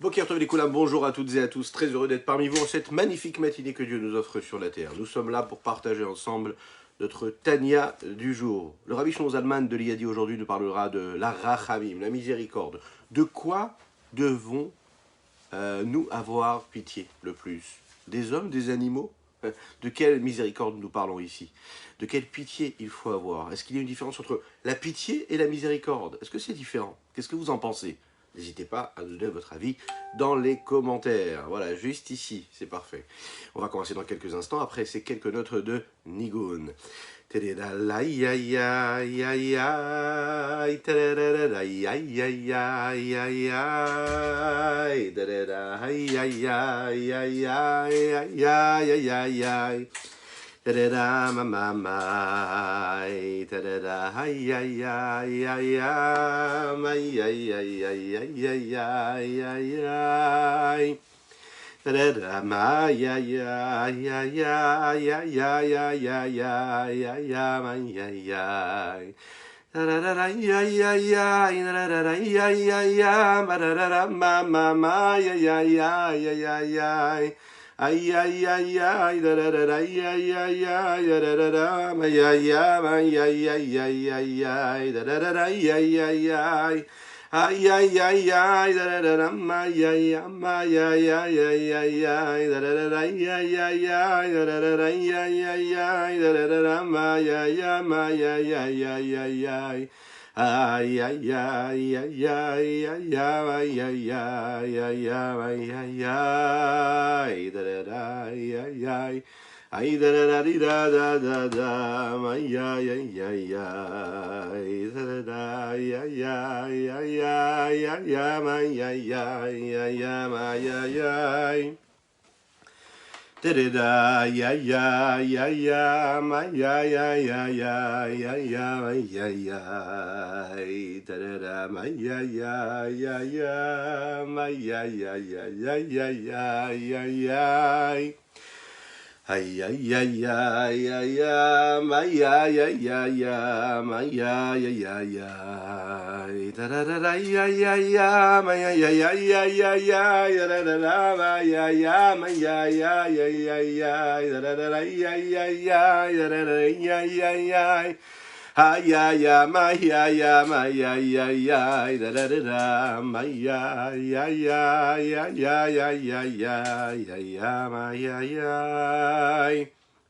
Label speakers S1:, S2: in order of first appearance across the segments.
S1: Boker Tov les Koulam, bonjour à toutes et à tous, très heureux d'être parmi vous en cette magnifique matinée que Dieu nous offre sur la terre. Nous sommes là pour partager ensemble notre Tania du jour. Le Rabbi Shlomo Zalman de l'Iyadi aujourd'hui nous parlera de la Rachamim, la miséricorde. De quoi devons-nous avoir pitié le plus? Des hommes, des animaux? De quelle miséricorde nous parlons ici? De quelle pitié il faut avoir? Est-ce qu'il y a une différence entre la pitié et la miséricorde? Est-ce que c'est différent? Qu'est-ce que vous en pensez? N'hésitez pas à nous donner votre avis dans les commentaires. Voilà, juste ici, c'est parfait. On va commencer dans quelques instants, après ces quelques notes de Nigun. Da-da-da, ma-ma-mai, da-da-da, ay-ay-ay-ay-ay-ay, ay-ay-ay-ay-ay-ay-ay, da-da-da, ma-ay-ay-ay-ay-ay-ay-ay-ay-ay-ay-ay, da-da-da-ay-ay-ay-ay, da-da-da-ay-ay-ay-ay, ba-da-da-da, ma-ma-may-ay-ay-ay-ay-ay-ay. Ay ay ay ay da da da ay ay ay ay da da da da ay ay ay ay ay ay ay ay da da da ay ay ay ay ay ay ay ay da da da da ay ay ay ay ay ay ay ay da da da ay ay ay ay da da da ay ay ay ay da da da ay ay ay ay ay ay ay. Ay ay ay ay ay ay ay ay ay ay ay ay ay da da da ay ay ay ay da da da di da da da da ay ay ay ay ay da da da ay ay ay ay ay ay ay ay ay ay ay ay. Da-da-da, ya ya ya ya, ma ya ya ya ya ya ya ma ya ya, da-da-da, ma ya ya ya ya, ma ya ya ya ya ya ya ya ya. Ay ay ay ay ay ay, ma ya ya ya ya, ma ya ya ya ya, da da da da ya ya ya, ma ya ya ya ya ya ya, da da da ma ya ya, ma ya ya ya ya ya, da da da ya ya ya, da da da ya ya ya. Ay ay ay ma ya ya ma ya ya ya da da da da ma ya ya ya ya ya ya ya ya ya ya ma ya ya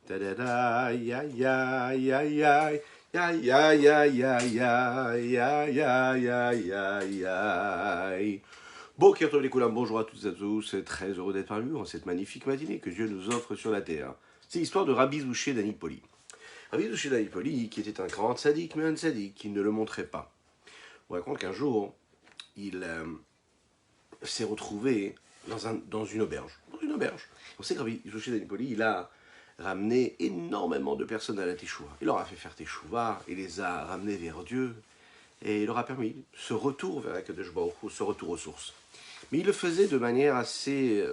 S1: da da da ya ya ya ya ya ya ya ya ya ya ya ya ya ya. Boker Tov les Koulam, bonjour à toutes et à tous, c'est très heureux d'être parmi vous en cette magnifique matinée que Dieu nous offre sur la terre. C'est l'histoire de Rabbi Zouché d'Anipoli. Rabbi Zouché d'Anipoli, qui était un grand tzaddik, mais un tzaddik qui ne le montrait pas. On raconte qu'un jour, il s'est retrouvé dans une auberge. On sait que Rabbi Zouché d'Anipoli, il a ramené énormément de personnes à la Teshuva. Il leur a fait faire Teshuva, il les a ramenés vers Dieu, et il leur a permis ce retour vers la Kadosh Baruch Hu, ce retour aux sources. Mais il le faisait de manière assez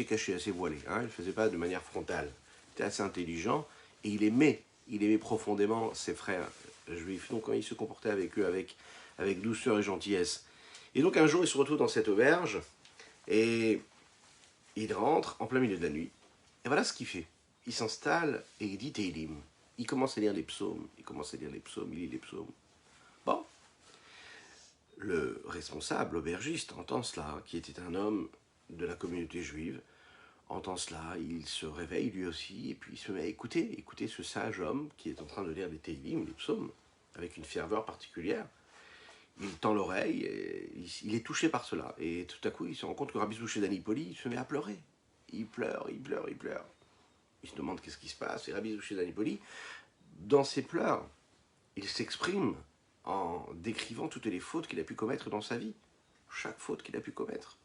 S1: cachée, assez voilée. Hein. Il ne le faisait pas de manière frontale. Il était assez intelligent. Et il aimait profondément ses frères juifs. Donc il se comportait avec eux avec douceur et gentillesse. Et donc un jour, il se retrouve dans cette auberge et il rentre en plein milieu de la nuit. Et voilà ce qu'il fait. Il s'installe et il dit Teilim. Il commence à lire les psaumes. Il lit les psaumes. Bon. Le responsable, l'aubergiste, entend cela, qui était un homme de la communauté juive, entend cela, il se réveille lui aussi, et puis il se met à écouter ce sage homme qui est en train de lire les Teilim, les psaumes, avec une ferveur particulière. Il tend l'oreille, il est touché par cela, et tout à coup il se rend compte que Rabbi Zouché d'Anipoli se met à pleurer. Il pleure. Il se demande qu'est-ce qui se passe, et Rabbi Zouché d'Anipoli, dans ses pleurs, il s'exprime en décrivant toutes les fautes qu'il a pu commettre dans sa vie, chaque faute qu'il a pu commettre.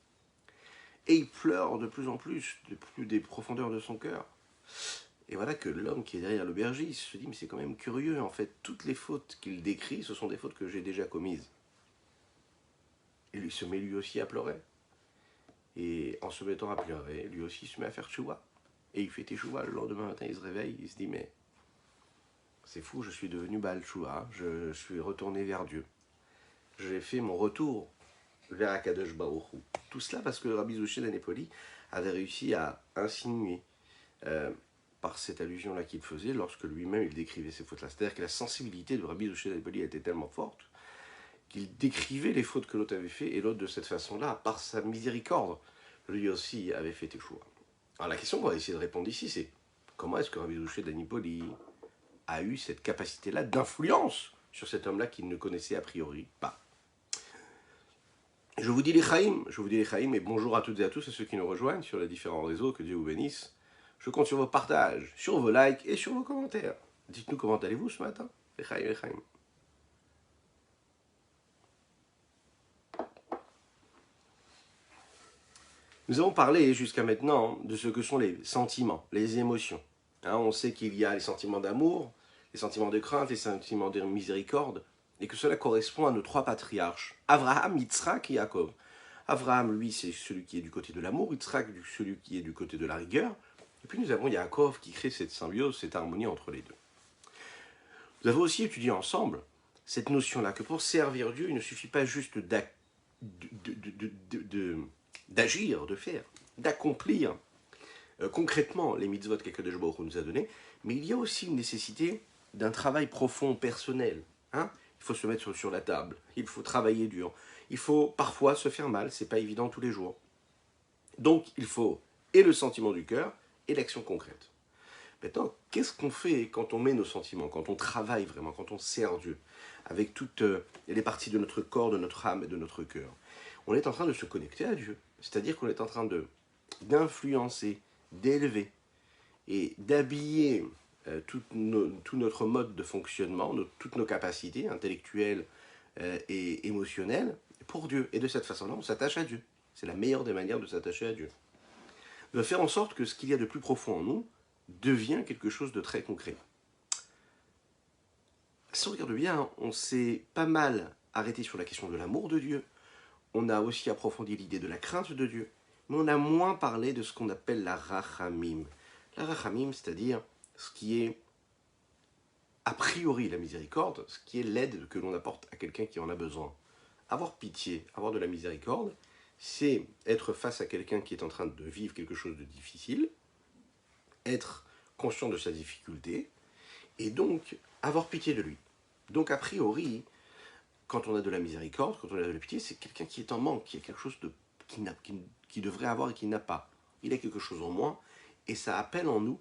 S1: Et il pleure de plus en plus, des profondeurs de son cœur. Et voilà que l'homme qui est derrière l'aubergiste se dit, mais c'est quand même curieux, en fait, toutes les fautes qu'il décrit, ce sont des fautes que j'ai déjà commises. Et il se met lui aussi à pleurer. Et en se mettant à pleurer, lui aussi se met à faire tchouva. Et il fait tchouva, le lendemain matin, il se réveille, il se dit, mais c'est fou, je suis devenu Baal Tchouva, je suis retourné vers Dieu. J'ai fait mon retour vers Akadosh Baruch Hu. Tout cela parce que Rabbi Zouché d'Anépoli avait réussi à insinuer euh, par cette allusion-là qu'il faisait lorsque lui-même il décrivait ces fautes-là. C'est-à-dire que la sensibilité de Rabbi Zouché d'Anépoli était tellement forte qu'il décrivait les fautes que l'autre avait fait et l'autre de cette façon-là, par sa miséricorde, lui aussi avait fait échouer. Alors la question qu'on va essayer de répondre ici, c'est comment est-ce que Rabbi Zouché d'Anépoli a eu cette capacité-là d'influence sur cet homme-là qu'il ne connaissait a priori pas. Je vous dis les Chaïm, et bonjour à toutes et à tous, à ceux qui nous rejoignent sur les différents réseaux, que Dieu vous bénisse. Je compte sur vos partages, sur vos likes et sur vos commentaires. Dites-nous comment allez-vous ce matin, les Chaïm. Nous avons parlé jusqu'à maintenant de ce que sont les sentiments, les émotions. On sait qu'il y a les sentiments d'amour, les sentiments de crainte, les sentiments de miséricorde, et que cela correspond à nos trois patriarches, Abraham, Yitzhak et Yaakov. Abraham, lui, c'est celui qui est du côté de l'amour, Yitzhak, celui qui est du côté de la rigueur, et puis nous avons Yaakov qui crée cette symbiose, cette harmonie entre les deux. Nous avons aussi étudié ensemble cette notion-là, que pour servir Dieu, il ne suffit pas juste d'agir, de faire, d'accomplir concrètement les mitzvot qu'Akadosh Baruch Hu nous a donnés, mais il y a aussi une nécessité d'un travail profond, personnel. Il faut se mettre sur la table, il faut travailler dur, il faut parfois se faire mal, c'est pas évident tous les jours. Donc il faut et le sentiment du cœur et l'action concrète. Maintenant, qu'est-ce qu'on fait quand on met nos sentiments, quand on travaille vraiment, quand on sert Dieu, avec toutes les parties de notre corps, de notre âme et de notre cœur? On est en train de se connecter à Dieu, c'est-à-dire qu'on est en train d'influencer, d'élever et d'habiller tout notre mode de fonctionnement, toutes nos capacités intellectuelles et émotionnelles pour Dieu. Et de cette façon-là, on s'attache à Dieu. C'est la meilleure des manières de s'attacher à Dieu. De faire en sorte que ce qu'il y a de plus profond en nous devient quelque chose de très concret. Si on regarde bien, on s'est pas mal arrêté sur la question de l'amour de Dieu. On a aussi approfondi l'idée de la crainte de Dieu. Mais on a moins parlé de ce qu'on appelle la rachamim. La rachamim, c'est-à-dire ce qui est a priori la miséricorde, ce qui est l'aide que l'on apporte à quelqu'un qui en a besoin. Avoir pitié, avoir de la miséricorde, c'est être face à quelqu'un qui est en train de vivre quelque chose de difficile, être conscient de sa difficulté, et donc avoir pitié de lui. Donc a priori, quand on a de la miséricorde, quand on a de la pitié, c'est quelqu'un qui est en manque, qui a quelque chose qui devrait avoir et qui n'a pas. Il a quelque chose en moins, et ça appelle en nous,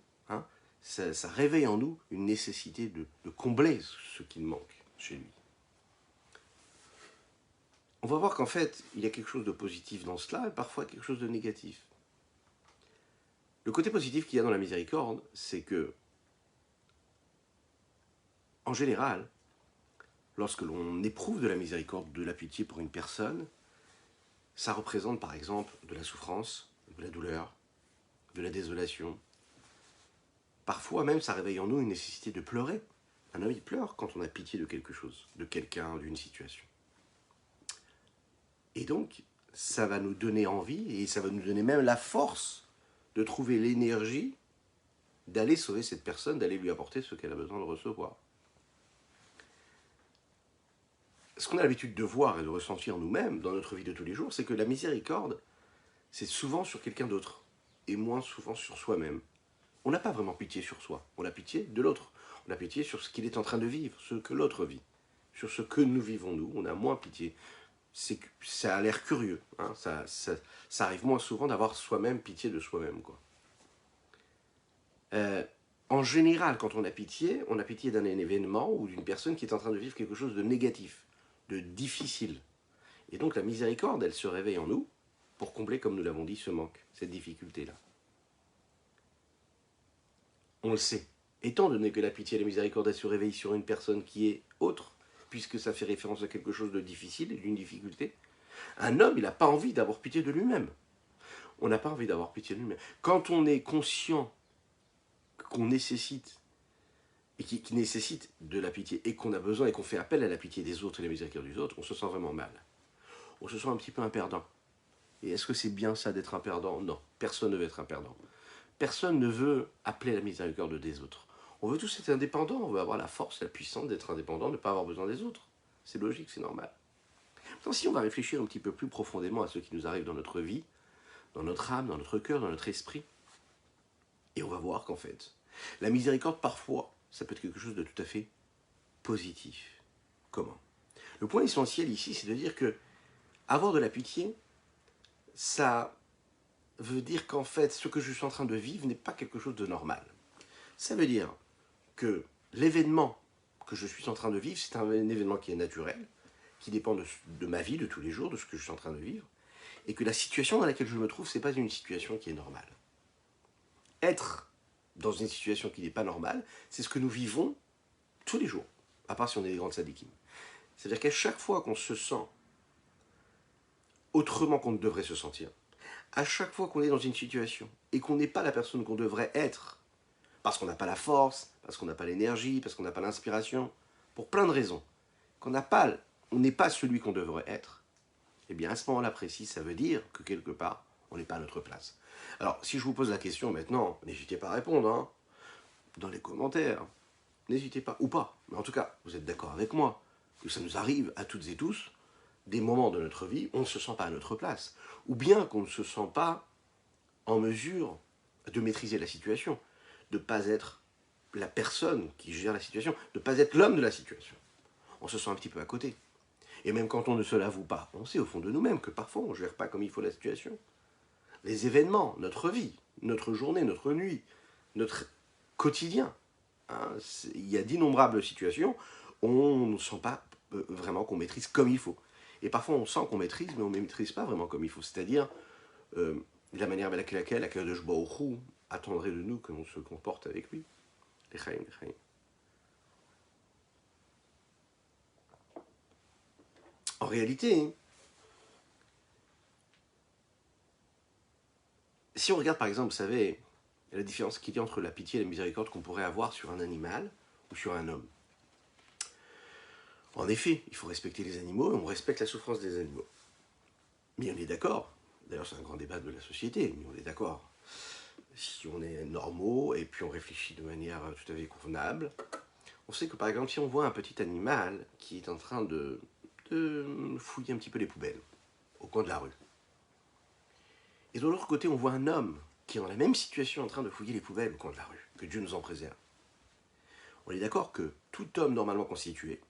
S1: ça réveille en nous une nécessité de combler ce qui manque chez lui. On va voir qu'en fait, il y a quelque chose de positif dans cela, et parfois quelque chose de négatif. Le côté positif qu'il y a dans la miséricorde, c'est que, en général, lorsque l'on éprouve de la miséricorde, de la pitié pour une personne, ça représente par exemple de la souffrance, de la douleur, de la désolation. Parfois même, ça réveille en nous une nécessité de pleurer. Un homme, il pleure quand on a pitié de quelque chose, de quelqu'un, d'une situation. Et donc, ça va nous donner envie, et ça va nous donner même la force de trouver l'énergie d'aller sauver cette personne, d'aller lui apporter ce qu'elle a besoin de recevoir. Ce qu'on a l'habitude de voir et de ressentir nous-mêmes dans notre vie de tous les jours, c'est que la miséricorde, c'est souvent sur quelqu'un d'autre, et moins souvent sur soi-même. On n'a pas vraiment pitié sur soi, on a pitié de l'autre. On a pitié sur ce qu'il est en train de vivre, ce que l'autre vit. Sur ce que nous vivons nous, on a moins pitié. Ça a l'air curieux, ça arrive moins souvent d'avoir soi-même pitié de soi-même, quoi. En général, quand on a pitié d'un événement ou d'une personne qui est en train de vivre quelque chose de négatif, de difficile. Et donc la miséricorde, elle se réveille en nous pour combler, comme nous l'avons dit, ce manque, cette difficulté-là. On le sait. Étant donné que la pitié et la miséricorde, elle se réveille sur une personne qui est autre, puisque ça fait référence à quelque chose de difficile et d'une difficulté, un homme, il n'a pas envie d'avoir pitié de lui-même. On n'a pas envie d'avoir pitié de lui-même. Quand on est conscient qu'on nécessite, et qui nécessite de la pitié, et qu'on a besoin, et qu'on fait appel à la pitié des autres et la miséricorde des autres, on se sent vraiment mal. On se sent un petit peu un perdant. Et est-ce que c'est bien ça d'être un perdant? Non, personne ne veut être un perdant. Personne ne veut appeler à la miséricorde des autres. On veut tous être indépendants, on veut avoir la force, la puissance d'être indépendant, de ne pas avoir besoin des autres. C'est logique, c'est normal. Donc, si on va réfléchir un petit peu plus profondément à ce qui nous arrive dans notre vie, dans notre âme, dans notre cœur, dans notre esprit, et on va voir qu'en fait, la miséricorde, parfois, ça peut être quelque chose de tout à fait positif. Comment? Le point essentiel ici, c'est de dire que avoir de la pitié, ça veut dire qu'en fait, ce que je suis en train de vivre n'est pas quelque chose de normal. Ça veut dire que l'événement que je suis en train de vivre, c'est un événement qui est naturel, qui dépend de ma vie, de tous les jours, de ce que je suis en train de vivre, et que la situation dans laquelle je me trouve, ce n'est pas une situation qui est normale. Être dans une situation qui n'est pas normale, c'est ce que nous vivons tous les jours, à part si on est des grandes sadikim. C'est-à-dire qu'à chaque fois qu'on se sent autrement qu'on ne devrait se sentir, à chaque fois qu'on est dans une situation et qu'on n'est pas la personne qu'on devrait être, parce qu'on n'a pas la force, parce qu'on n'a pas l'énergie, parce qu'on n'a pas l'inspiration, pour plein de raisons, qu'on n'a pas, on n'est pas celui qu'on devrait être, eh bien à ce moment-là précis, ça veut dire que quelque part, on n'est pas à notre place. Alors, si je vous pose la question maintenant, n'hésitez pas à répondre, hein, dans les commentaires, n'hésitez pas, ou pas, mais en tout cas, vous êtes d'accord avec moi, que ça nous arrive à toutes et tous, des moments de notre vie, on ne se sent pas à notre place, ou bien qu'on ne se sent pas en mesure de maîtriser la situation, de ne pas être la personne qui gère la situation, de ne pas être l'homme de la situation. On se sent un petit peu à côté. Et même quand on ne se l'avoue pas, on sait au fond de nous-mêmes que parfois on ne gère pas comme il faut la situation. Les événements, notre vie, notre journée, notre nuit, notre quotidien, hein, il y a d'innombrables situations où on ne sent pas vraiment qu'on maîtrise comme il faut. Et parfois on sent qu'on maîtrise, mais on ne maîtrise pas vraiment comme il faut. C'est-à-dire la manière avec laquelle Akadosh Baruch Hu attendrait de nous que l'on se comporte avec lui. L'Echaim, l'Echaim. En réalité, si on regarde par exemple, vous savez, la différence qu'il y a entre la pitié et la miséricorde qu'on pourrait avoir sur un animal ou sur un homme. En effet, il faut respecter les animaux et on respecte la souffrance des animaux. Mais on est d'accord, d'ailleurs c'est un grand débat de la société, mais on est d'accord. Si on est normaux et puis on réfléchit de manière tout à fait convenable, on sait que par exemple si on voit un petit animal qui est en train de fouiller un petit peu les poubelles au coin de la rue, et de l'autre côté on voit un homme qui est dans la même situation en train de fouiller les poubelles au coin de la rue, que Dieu nous en préserve. On est d'accord que tout homme normalement constitué,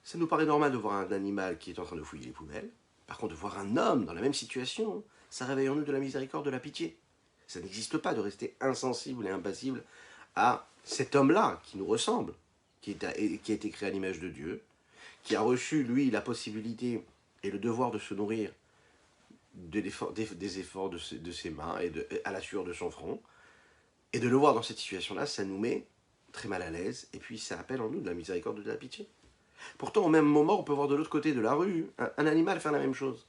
S1: ça nous paraît normal de voir un animal qui est en train de fouiller les poubelles. Par contre, de voir un homme dans la même situation, ça réveille en nous de la miséricorde, de la pitié. Ça n'existe pas de rester insensible et impassible à cet homme-là qui nous ressemble, qui a été créé à l'image de Dieu, qui a reçu, lui, la possibilité et le devoir de se nourrir des efforts de ses mains et à la sueur de son front. Et de le voir dans cette situation-là, ça nous met très mal à l'aise, et puis ça appelle en nous de la miséricorde et de la pitié. Pourtant, au même moment, on peut voir de l'autre côté de la rue un animal faire la même chose.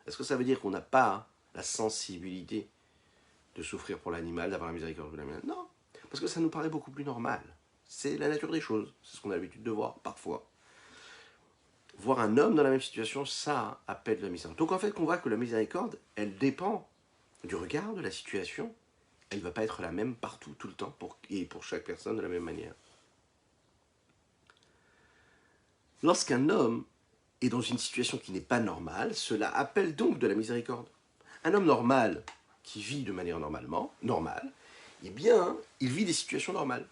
S1: Est-ce que ça veut dire qu'on n'a pas la sensibilité de souffrir pour l'animal, d'avoir la miséricorde de l'animal? Non, parce que ça nous paraît beaucoup plus normal. C'est la nature des choses, c'est ce qu'on a l'habitude de voir parfois. Voir un homme dans la même situation, ça appelle de la miséricorde. Donc en fait, on voit que la miséricorde, elle dépend du regard, de la situation. Elle ne va pas être la même partout, tout le temps, et pour chaque personne de la même manière. Lorsqu'un homme est dans une situation qui n'est pas normale, cela appelle donc de la miséricorde. Un homme normal, qui vit de manière normale, eh bien, il vit des situations normales.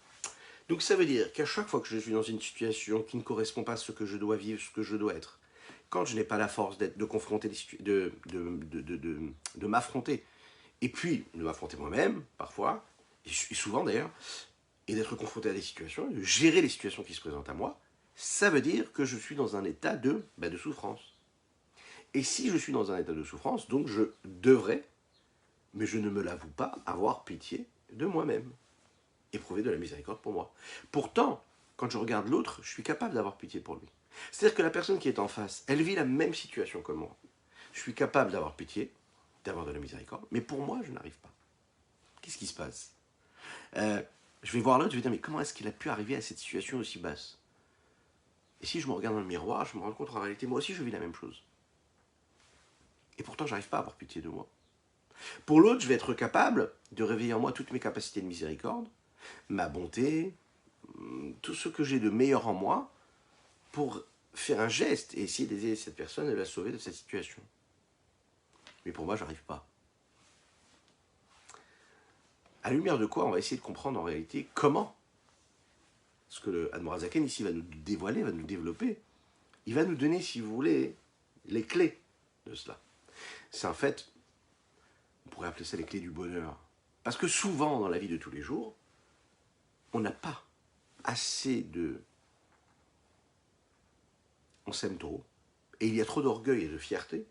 S1: Donc ça veut dire qu'à chaque fois que je suis dans une situation qui ne correspond pas à ce que je dois vivre, ce que je dois être, quand je n'ai pas la force de confronter, de m'affronter, et puis de m'affronter moi-même, parfois, et souvent d'ailleurs, et d'être confronté à des situations, de gérer les situations qui se présentent à moi, ça veut dire que je suis dans un état de souffrance. Et si je suis dans un état de souffrance, donc je devrais, mais je ne me l'avoue pas, avoir pitié de moi-même. Éprouver de la miséricorde pour moi. Pourtant, quand je regarde l'autre, je suis capable d'avoir pitié pour lui. C'est-à-dire que la personne qui est en face, elle vit la même situation que moi. Je suis capable d'avoir pitié, d'avoir de la miséricorde, mais pour moi, je n'arrive pas. Qu'est-ce qui se passe? Je vais voir l'autre, je vais dire, mais comment est-ce qu'il a pu arriver à cette situation aussi basse? Et si je me regarde dans le miroir, je me rends compte en réalité, moi aussi, je vis la même chose. Et pourtant, je n'arrive pas à avoir pitié de moi. Pour l'autre, je vais être capable de réveiller en moi toutes mes capacités de miséricorde, ma bonté, tout ce que j'ai de meilleur en moi, pour faire un geste et essayer d'aider cette personne et la sauver de cette situation. Mais pour moi, j'arrive pas. À la lumière de quoi on va essayer de comprendre en réalité comment ce que le Admorazaken ici va nous dévoiler, va nous développer. Il va nous donner, si vous voulez, les clés de cela. C'est en fait, on pourrait appeler ça les clés du bonheur. Parce que souvent, dans la vie de tous les jours, on n'a pas assez de... On s'aime trop, et il y a trop d'orgueil et de fierté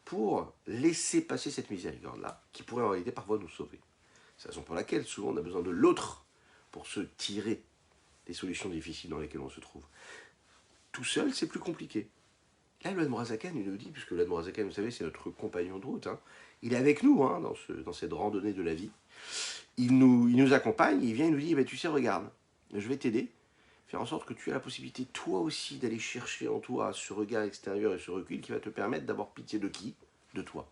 S1: pour laisser passer cette miséricorde-là, qui pourrait en réalité parfois nous sauver. C'est la raison pour laquelle souvent on a besoin de l'autre pour se tirer des solutions difficiles dans lesquelles on se trouve. Tout seul, c'est plus compliqué. Là, le Admorazaken, il nous dit, puisque le Admorazaken, vous savez, c'est notre compagnon de route, hein, il est avec nous dans cette randonnée de la vie. Il nous accompagne, il vient, il nous dit, tu sais, regarde, je vais t'aider, faire en sorte que tu aies la possibilité, toi aussi, d'aller chercher en toi ce regard extérieur et ce recul qui va te permettre d'avoir pitié de qui? De toi.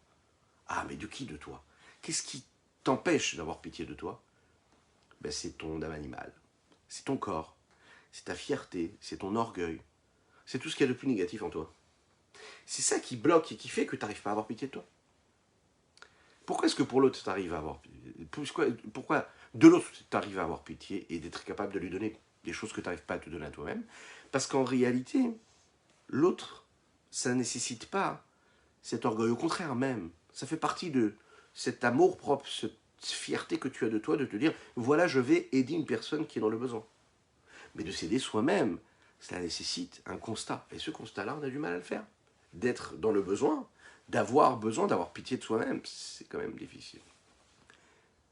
S1: Ah, mais de qui de toi? Qu'est-ce qui t'empêche d'avoir pitié de toi? C'est ton âme animale, c'est ton corps, c'est ta fierté, c'est ton orgueil, c'est tout ce qu'il y a de plus négatif en toi. C'est ça qui bloque et qui fait que tu n'arrives pas à avoir pitié de toi. Pourquoi est-ce que pour l'autre, tu arrives à avoir pitié? Pourquoi de l'autre, tu arrives à avoir pitié et d'être capable de lui donner des choses que tu n'arrives pas à te donner à toi-même? Parce qu'en réalité, l'autre, ça ne nécessite pas cet orgueil. Au contraire même, ça fait partie de cet amour propre, cette fierté que tu as de toi, de te dire, voilà, je vais aider une personne qui est dans le besoin. Mais de s'aider soi-même, cela nécessite un constat. Et ce constat-là, on a du mal à le faire. D'être dans le besoin, d'avoir pitié de soi-même, c'est quand même difficile.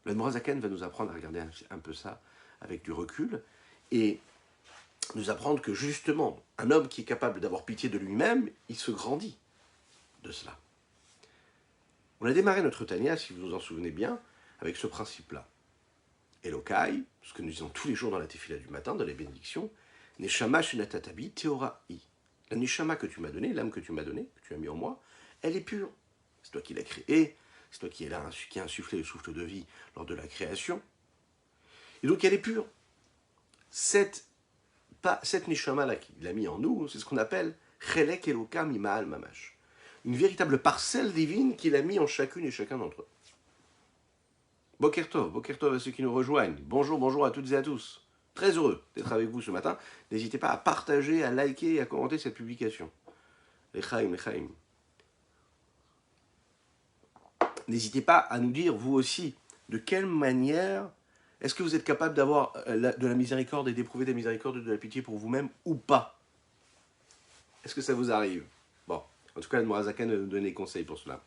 S1: Le Admorazaken va nous apprendre à regarder un peu ça avec du recul et nous apprendre que justement, un homme qui est capable d'avoir pitié de lui-même, il se grandit de cela. On a démarré notre Tania, si vous vous en souvenez bien, avec ce principe-là. Elokai, ce que nous disons tous les jours dans la tefila du matin, dans les bénédictions, Neshama shenatatabi teora'i. La Neshama que tu m'as donnée, l'âme que tu m'as donnée, que tu as mis en moi, elle est pure. C'est toi qui l'as créée, c'est toi qui as insufflé le souffle de vie lors de la création. Et donc elle est pure. Cette Neshama-là qu'il a mis en nous, c'est ce qu'on appelle Chelek Eloka Mima'al Mamash. Une véritable parcelle divine qu'il a mis en chacune et chacun d'entre eux. Boker Tov à ceux qui nous rejoignent. Bonjour, bonjour à toutes et à tous. Très heureux d'être avec vous ce matin. N'hésitez pas à partager, à liker et à commenter cette publication. L'Echaim. N'hésitez pas à nous dire, vous aussi, de quelle manière est-ce que vous êtes capable d'avoir de la miséricorde et d'éprouver de la miséricorde et de la pitié pour vous-même ou pas? Est-ce que ça vous arrive? Bon, en tout cas, le Morazakan va nous donner des conseils pour cela.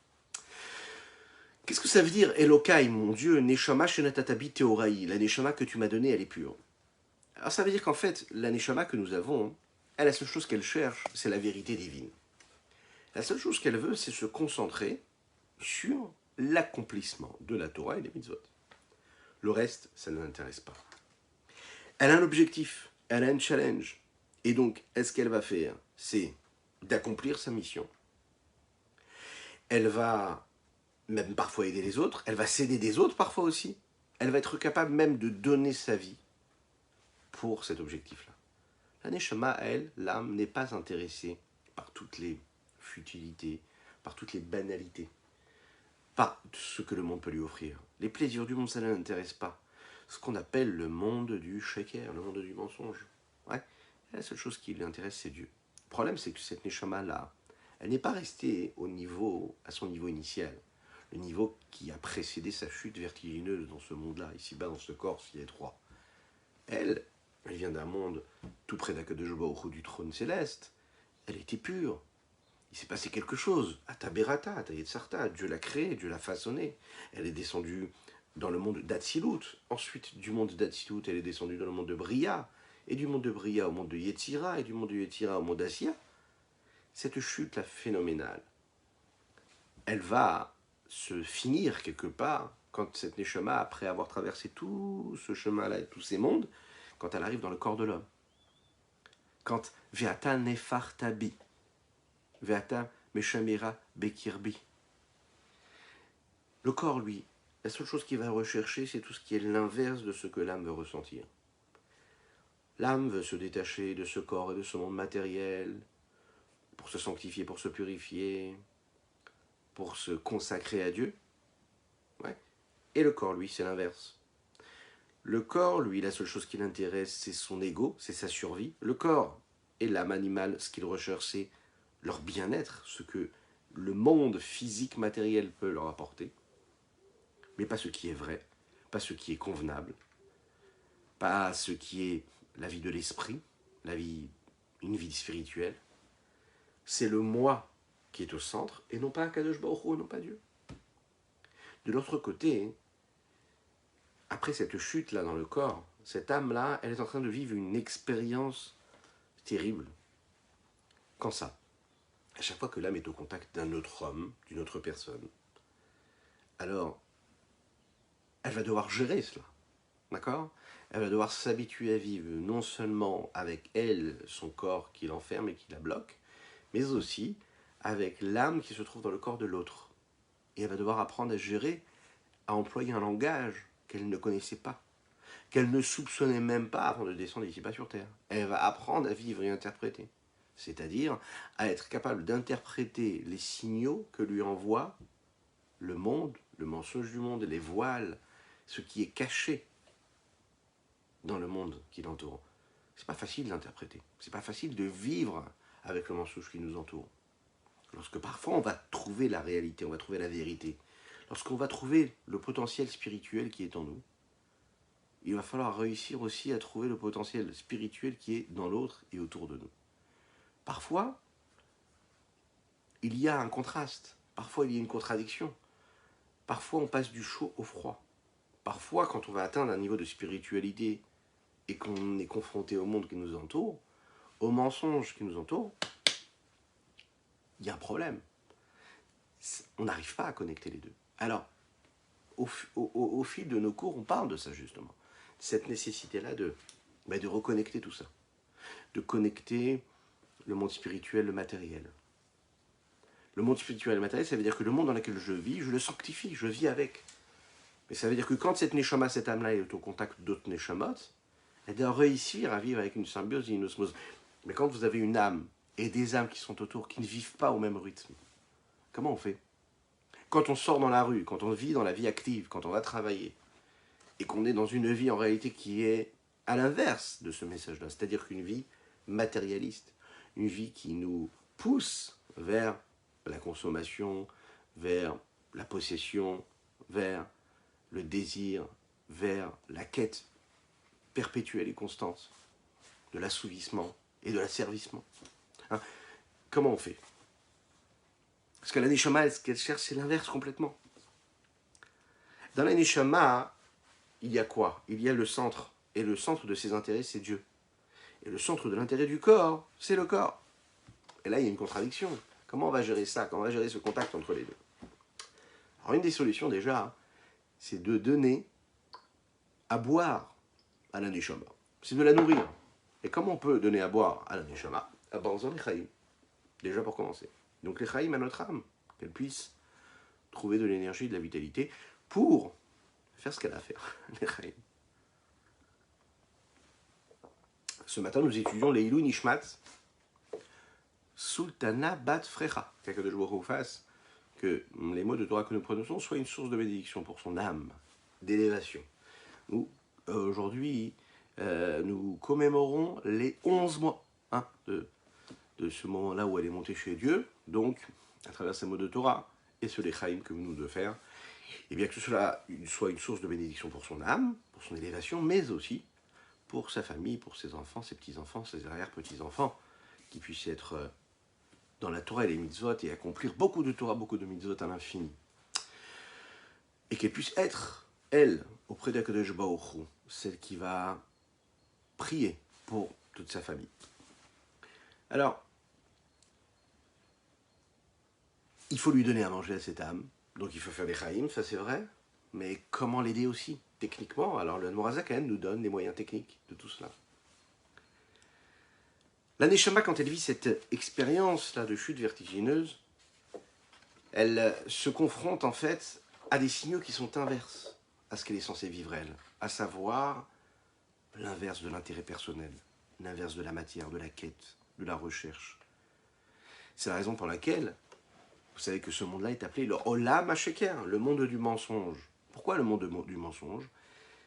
S1: Qu'est-ce que ça veut dire, Elokai, mon Dieu, Neshama Shenatatabi Teoraï? La Neshama que tu m'as donnée, elle est pure. Alors ça veut dire qu'en fait, la Neshama que nous avons, elle, la seule chose qu'elle cherche, c'est la vérité divine. La seule chose qu'elle veut, c'est se concentrer sur l'accomplissement de la Torah et des mitzvot. Le reste, ça ne l'intéresse pas. Elle a un objectif, elle a un challenge. Et donc, ce qu'elle va faire, c'est d'accomplir sa mission. Elle va même parfois aider les autres, elle va s'aider des autres parfois aussi. Elle va être capable même de donner sa vie pour cet objectif-là. La Neshama, elle, l'âme, n'est pas intéressée par toutes les futilités, par toutes les banalités, par ce que le monde peut lui offrir. Les plaisirs du monde, ça ne l'intéresse pas. Ce qu'on appelle le monde du shaker, le monde du mensonge. Ouais. La seule chose qui l'intéresse, c'est Dieu. Le problème, c'est que cette Neshama-là, elle n'est pas restée à son niveau initial, le niveau qui a précédé sa chute vertigineuse dans ce monde-là, ici-bas, dans ce corps si étroit. Elle vient d'un monde tout près d'Akadosh Baruch Hu, du trône céleste. Elle était pure. Il s'est passé quelque chose. À Taberata, à Tayetzarta, Dieu l'a créée, Dieu l'a façonnée. Elle est descendue dans le monde d'Atsilut. Ensuite, du monde d'Atsilut, elle est descendue dans le monde de Bria. Et du monde de Bria au monde de Yetzira. Et du monde de Yetzira au monde d'Assia. Cette chute-là phénoménale, elle va se finir quelque part quand cette Neshama, après avoir traversé tout ce chemin-là et tous ces mondes, quand elle arrive dans le corps de l'homme. Quand Ve'ata nefartabi, Ve'ata meshamira bekirbi. Le corps, lui, la seule chose qu'il va rechercher, c'est tout ce qui est l'inverse de ce que l'âme veut ressentir. L'âme veut se détacher de ce corps et de ce monde matériel, pour se sanctifier, pour se purifier, pour se consacrer à Dieu. Ouais. Et le corps, lui, c'est l'inverse. Le corps, lui, la seule chose qui l'intéresse, c'est son ego, c'est sa survie. Le corps et l'âme animale, ce qu'ils recherchent, c'est leur bien-être, ce que le monde physique, matériel peut leur apporter, mais pas ce qui est vrai, pas ce qui est convenable, pas ce qui est la vie de l'esprit, une vie spirituelle. C'est le moi qui est au centre, et non pas Kadosh Baruch Hu, non pas Dieu. De l'autre côté, après cette chute-là dans le corps, cette âme-là, elle est en train de vivre une expérience terrible. Quand ça? À chaque fois que l'âme est au contact d'un autre homme, d'une autre personne, alors elle va devoir gérer cela. D'accord? Elle va devoir s'habituer à vivre non seulement avec elle, son corps qui l'enferme et qui la bloque, mais aussi avec l'âme qui se trouve dans le corps de l'autre. Et elle va devoir apprendre à gérer, à employer un langage qu'elle ne connaissait pas, qu'elle ne soupçonnait même pas avant de descendre ici-bas sur Terre. Elle va apprendre à vivre et interpréter. C'est-à-dire à être capable d'interpréter les signaux que lui envoie le monde, le mensonge du monde, les voiles, ce qui est caché dans le monde qui l'entoure. C'est pas facile d'interpréter. C'est pas facile de vivre avec le mensonge qui nous entoure. Lorsque parfois on va trouver la réalité, on va trouver la vérité, lorsqu'on va trouver le potentiel spirituel qui est en nous, il va falloir réussir aussi à trouver le potentiel spirituel qui est dans l'autre et autour de nous. Parfois, il y a un contraste, parfois il y a une contradiction, parfois on passe du chaud au froid. Parfois, quand on va atteindre un niveau de spiritualité et qu'on est confronté au monde qui nous entoure, aux mensonges qui nous entourent, il y a un problème. On n'arrive pas à connecter les deux. Alors, au fil de nos cours, on parle de ça justement. Cette nécessité-là de reconnecter tout ça. De connecter le monde spirituel, le matériel. Le monde spirituel et le matériel, ça veut dire que le monde dans lequel je vis, je le sanctifie, je vis avec. Mais ça veut dire que quand cette neshama, cette âme-là est au contact d'autres neshamot, elle doit réussir à vivre avec une symbiose et une osmose. Mais quand vous avez une âme et des âmes qui sont autour, qui ne vivent pas au même rythme, comment on fait? Quand on sort dans la rue, quand on vit dans la vie active, quand on va travailler, et qu'on est dans une vie en réalité qui est à l'inverse de ce message-là, c'est-à-dire qu'une vie matérialiste, une vie qui nous pousse vers la consommation, vers la possession, vers le désir, vers la quête perpétuelle et constante de l'assouvissement et de l'asservissement. Hein? Comment on fait? Parce que la neshama, ce qu'elle cherche, c'est l'inverse complètement. Dans la neshama, il y a quoi? Il y a le centre. Et le centre de ses intérêts, c'est Dieu. Et le centre de l'intérêt du corps, c'est le corps. Et là, il y a une contradiction. Comment on va gérer ça? Comment on va gérer ce contact entre les deux? Alors, une des solutions, déjà, c'est de donner à boire à la neshama. C'est de la nourrir. Et comment on peut donner à boire à la neshama? En faisant les chaïm. Déjà pour commencer. Donc les chaïm à notre âme, qu'elle puisse trouver de l'énergie, de la vitalité pour faire ce qu'elle a à faire. Les chaïm. Ce matin, nous étudions les Ilou Nishmat Sultana Bat Frecha. Qu'Akadosh Baruch Hu fasse que les mots de Torah que nous prononçons soient une source de bénédiction pour son âme, d'élévation. Nous, aujourd'hui, nous commémorons les 11 mois de ce moment-là où elle est montée chez Dieu, donc à travers ces mots de Torah et ce lechaïm que nous devons faire, et bien que cela soit une source de bénédiction pour son âme, pour son élévation, mais aussi pour sa famille, pour ses enfants, ses petits-enfants, ses arrière-petits-enfants, qui puissent être dans la Torah et les mitzvot et accomplir beaucoup de Torah, beaucoup de mitzvot à l'infini. Et qu'elle puisse être, elle, auprès d'Akadosh Baruch Hu, celle qui va prier pour toute sa famille. Alors, il faut lui donner à manger à cette âme, donc il faut faire des chaïm, ça c'est vrai, mais comment l'aider aussi, techniquement? Alors le Morazaken nous donne les moyens techniques de tout cela. La neshama, quand elle vit cette expérience-là de chute vertigineuse, elle se confronte en fait à des signaux qui sont inverses à ce qu'elle est censée vivre elle, à savoir l'inverse de l'intérêt personnel, l'inverse de la matière, de la quête, de la recherche. C'est la raison pour laquelle, vous savez que ce monde-là est appelé le Olam HaSheker, le monde du mensonge. Pourquoi le monde du mensonge?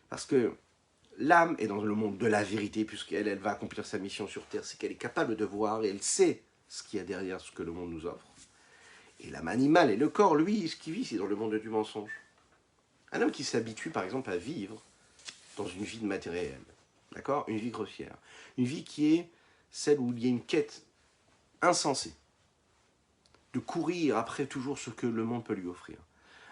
S1: Parce que l'âme est dans le monde de la vérité, puisqu'elle va accomplir sa mission sur Terre, c'est qu'elle est capable de voir et elle sait ce qu'il y a derrière ce que le monde nous offre. Et l'âme animale et le corps, lui, ce qui vit, c'est dans le monde du mensonge. Un homme qui s'habitue, par exemple, à vivre dans une vie matérielle, d'accord, une vie grossière, une vie qui est celle où il y a une quête insensée, de courir après toujours ce que le monde peut lui offrir.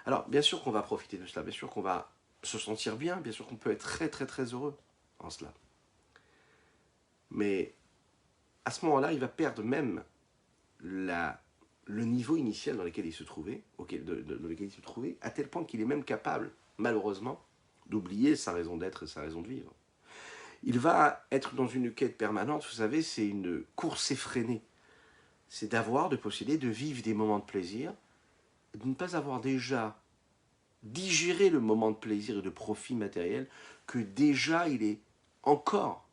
S1: Alors, bien sûr qu'on va profiter de cela, bien sûr qu'on va se sentir bien, bien sûr qu'on peut être très très très heureux en cela. Mais à ce moment-là, il va perdre même le niveau initial dans lequel il se trouvait, dans lequel il se trouvait, à tel point qu'il est même capable, malheureusement, d'oublier sa raison d'être et sa raison de vivre. Il va être dans une quête permanente, vous savez, c'est une course effrénée. C'est d'avoir, de posséder, de vivre des moments de plaisir, de ne pas avoir déjà digéré le moment de plaisir et de profit matériel, que déjà il est encore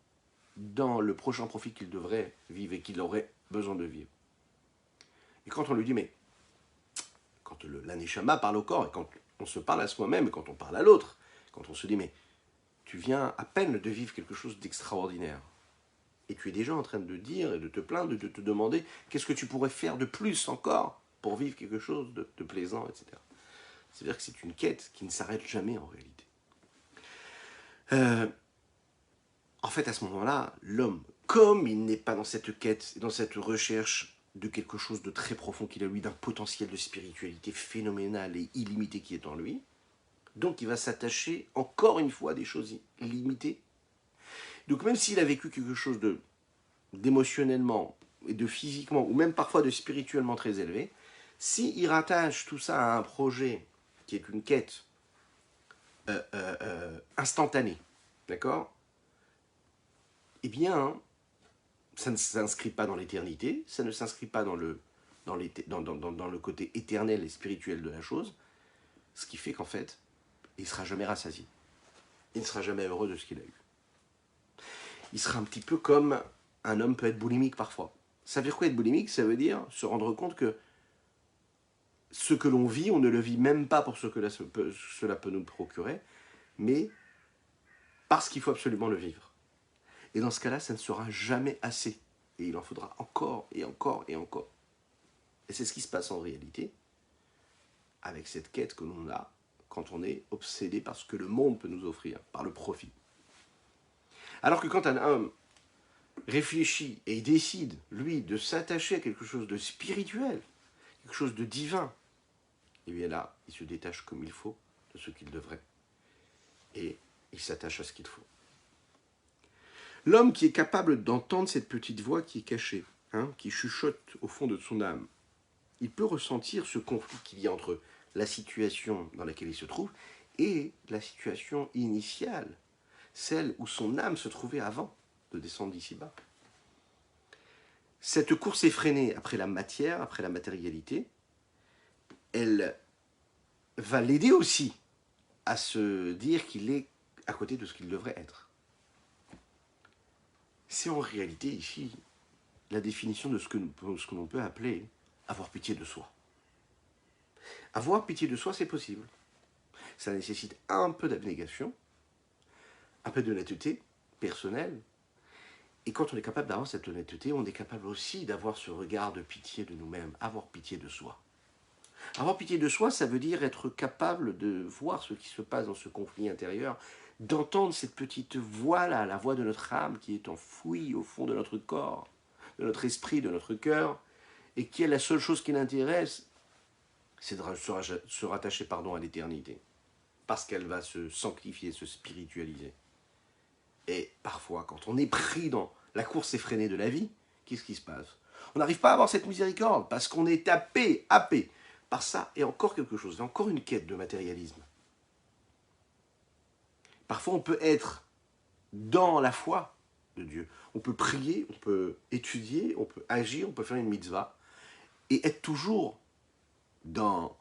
S1: dans le prochain profit qu'il devrait vivre et qu'il aurait besoin de vivre. Et quand on lui dit, mais quand l'aneshama parle au corps, et quand on se parle à soi-même, et quand on parle à l'autre, quand on se dit, mais tu viens à peine de vivre quelque chose d'extraordinaire, et tu es déjà en train de dire et de te plaindre, de te demander qu'est-ce que tu pourrais faire de plus encore pour vivre quelque chose de plaisant, etc. C'est-à-dire que c'est une quête qui ne s'arrête jamais en réalité. En fait, à ce moment-là, l'homme, comme il n'est pas dans cette quête, dans cette recherche de quelque chose de très profond qu'il a lui, d'un potentiel de spiritualité phénoménale et illimité qui est en lui, donc il va s'attacher encore une fois à des choses limitées. Donc même s'il a vécu quelque chose d'émotionnellement et de physiquement, ou même parfois de spirituellement très élevé, s'il rattache tout ça à un projet qui est une quête instantanée, d'accord? Eh bien, ça ne s'inscrit pas dans l'éternité, ça ne s'inscrit pas dans le côté éternel et spirituel de la chose, ce qui fait qu'en fait, il ne sera jamais rassasié. Il ne sera jamais heureux de ce qu'il a eu. Il sera un petit peu comme un homme peut être boulimique parfois. Ça veut dire quoi être boulimique? Ça veut dire se rendre compte que ce que l'on vit, on ne le vit même pas pour ce que cela peut nous procurer, mais parce qu'il faut absolument le vivre. Et dans ce cas-là, ça ne sera jamais assez. Et il en faudra encore et encore et encore. Et c'est ce qui se passe en réalité avec cette quête que l'on a quand on est obsédé par ce que le monde peut nous offrir, par le profit. Alors que quand un homme réfléchit et décide, lui, de s'attacher à quelque chose de spirituel, quelque chose de divin, et bien là, il se détache comme il faut de ce qu'il devrait. Et il s'attache à ce qu'il faut. L'homme qui est capable d'entendre cette petite voix qui est cachée, qui chuchote au fond de son âme, il peut ressentir ce conflit qu'il y a entre la situation dans laquelle il se trouve et la situation initiale, celle où son âme se trouvait avant de descendre d'ici-bas. Cette course effrénée après la matière, après la matérialité, elle va l'aider aussi à se dire qu'il est à côté de ce qu'il devrait être. C'est en réalité ici la définition de ce que l'on peut appeler avoir pitié de soi. Avoir pitié de soi, c'est possible. Ça nécessite un peu d'abnégation, un peu d'honnêteté personnelle. Et quand on est capable d'avoir cette honnêteté, on est capable aussi d'avoir ce regard de pitié de nous-mêmes, avoir pitié de soi. Avoir pitié de soi, ça veut dire être capable de voir ce qui se passe dans ce conflit intérieur, d'entendre cette petite voix-là, la voix de notre âme qui est enfouie au fond de notre corps, de notre esprit, de notre cœur, et qui est la seule chose qui l'intéresse, c'est de se rattacher à l'éternité, parce qu'elle va se sanctifier, se spiritualiser. Et parfois, quand on est pris dans la course effrénée de la vie, qu'est-ce qui se passe? On n'arrive pas à avoir cette miséricorde, parce qu'on est happé par ça, et encore quelque chose, encore une quête de matérialisme. Parfois, on peut être dans la foi de Dieu. On peut prier, on peut étudier, on peut agir, on peut faire une mitzvah, et être toujours dans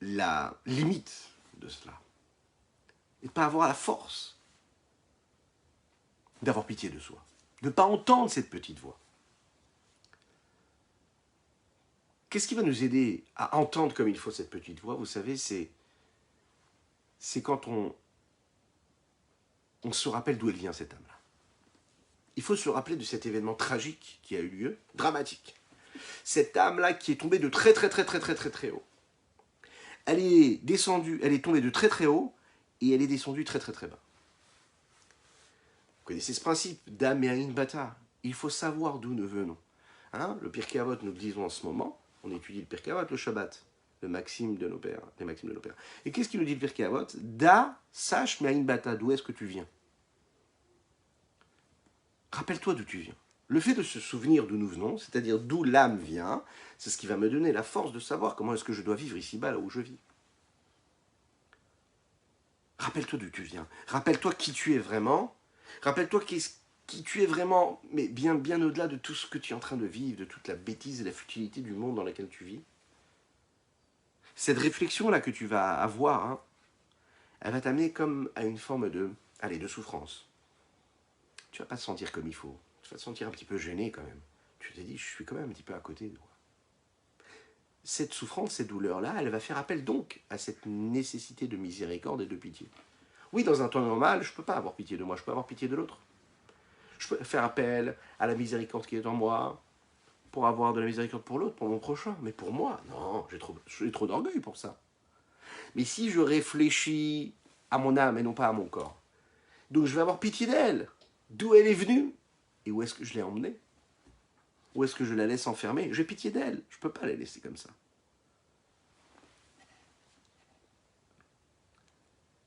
S1: la limite de cela. Et ne pas avoir la force d'avoir pitié de soi. De ne pas entendre cette petite voix. Qu'est-ce qui va nous aider à entendre comme il faut cette petite voix? Vous savez, c'est quand on se rappelle d'où elle vient, cette âme-là. Il faut se rappeler de cet événement tragique qui a eu lieu, dramatique. Cette âme-là qui est tombée de très très très très très très très haut. Elle est descendue, elle est tombée de très très haut et elle est descendue très très très bas. Vous connaissez ce principe d'âme et Aïn Bata. Il faut savoir d'où nous venons. Hein, le Pirkei Avot, nous le disons en ce moment, on étudie le Pirkei Avot, le Shabbat, le maxime de nos pères, les maximes de nos pères. Et qu'est-ce qu'il nous dit le Pirkei Avot? Da, sache mais Aïn Bata, d'où est-ce que tu viens? Rappelle-toi d'où tu viens. Le fait de se souvenir d'où nous venons, c'est-à-dire d'où l'âme vient, c'est ce qui va me donner la force de savoir comment est-ce que je dois vivre ici-bas, là où je vis. Rappelle-toi d'où tu viens. Rappelle-toi qui tu es vraiment. Rappelle-toi qui tu es vraiment, mais bien, bien au-delà de tout ce que tu es en train de vivre, de toute la bêtise et la futilité du monde dans lequel tu vis. Cette réflexion-là que tu vas avoir, hein, elle va t'amener comme à une forme de souffrance. Tu vas pas te sentir comme il faut. Tu vas te sentir un petit peu gêné quand même. Tu te dis, je suis quand même un petit peu à côté de moi. Cette souffrance, cette douleur-là, elle va faire appel donc à cette nécessité de miséricorde et de pitié. Oui, dans un temps normal, je ne peux pas avoir pitié de moi, je peux avoir pitié de l'autre. Je peux faire appel à la miséricorde qui est en moi pour avoir de la miséricorde pour l'autre, pour mon prochain. Mais pour moi, non, j'ai trop d'orgueil pour ça. Mais si je réfléchis à mon âme et non pas à mon corps, donc je vais avoir pitié d'elle. D'où elle est venue et où est-ce que je l'ai emmenée? Où est-ce que je la laisse enfermer? J'ai pitié d'elle, je ne peux pas la laisser comme ça.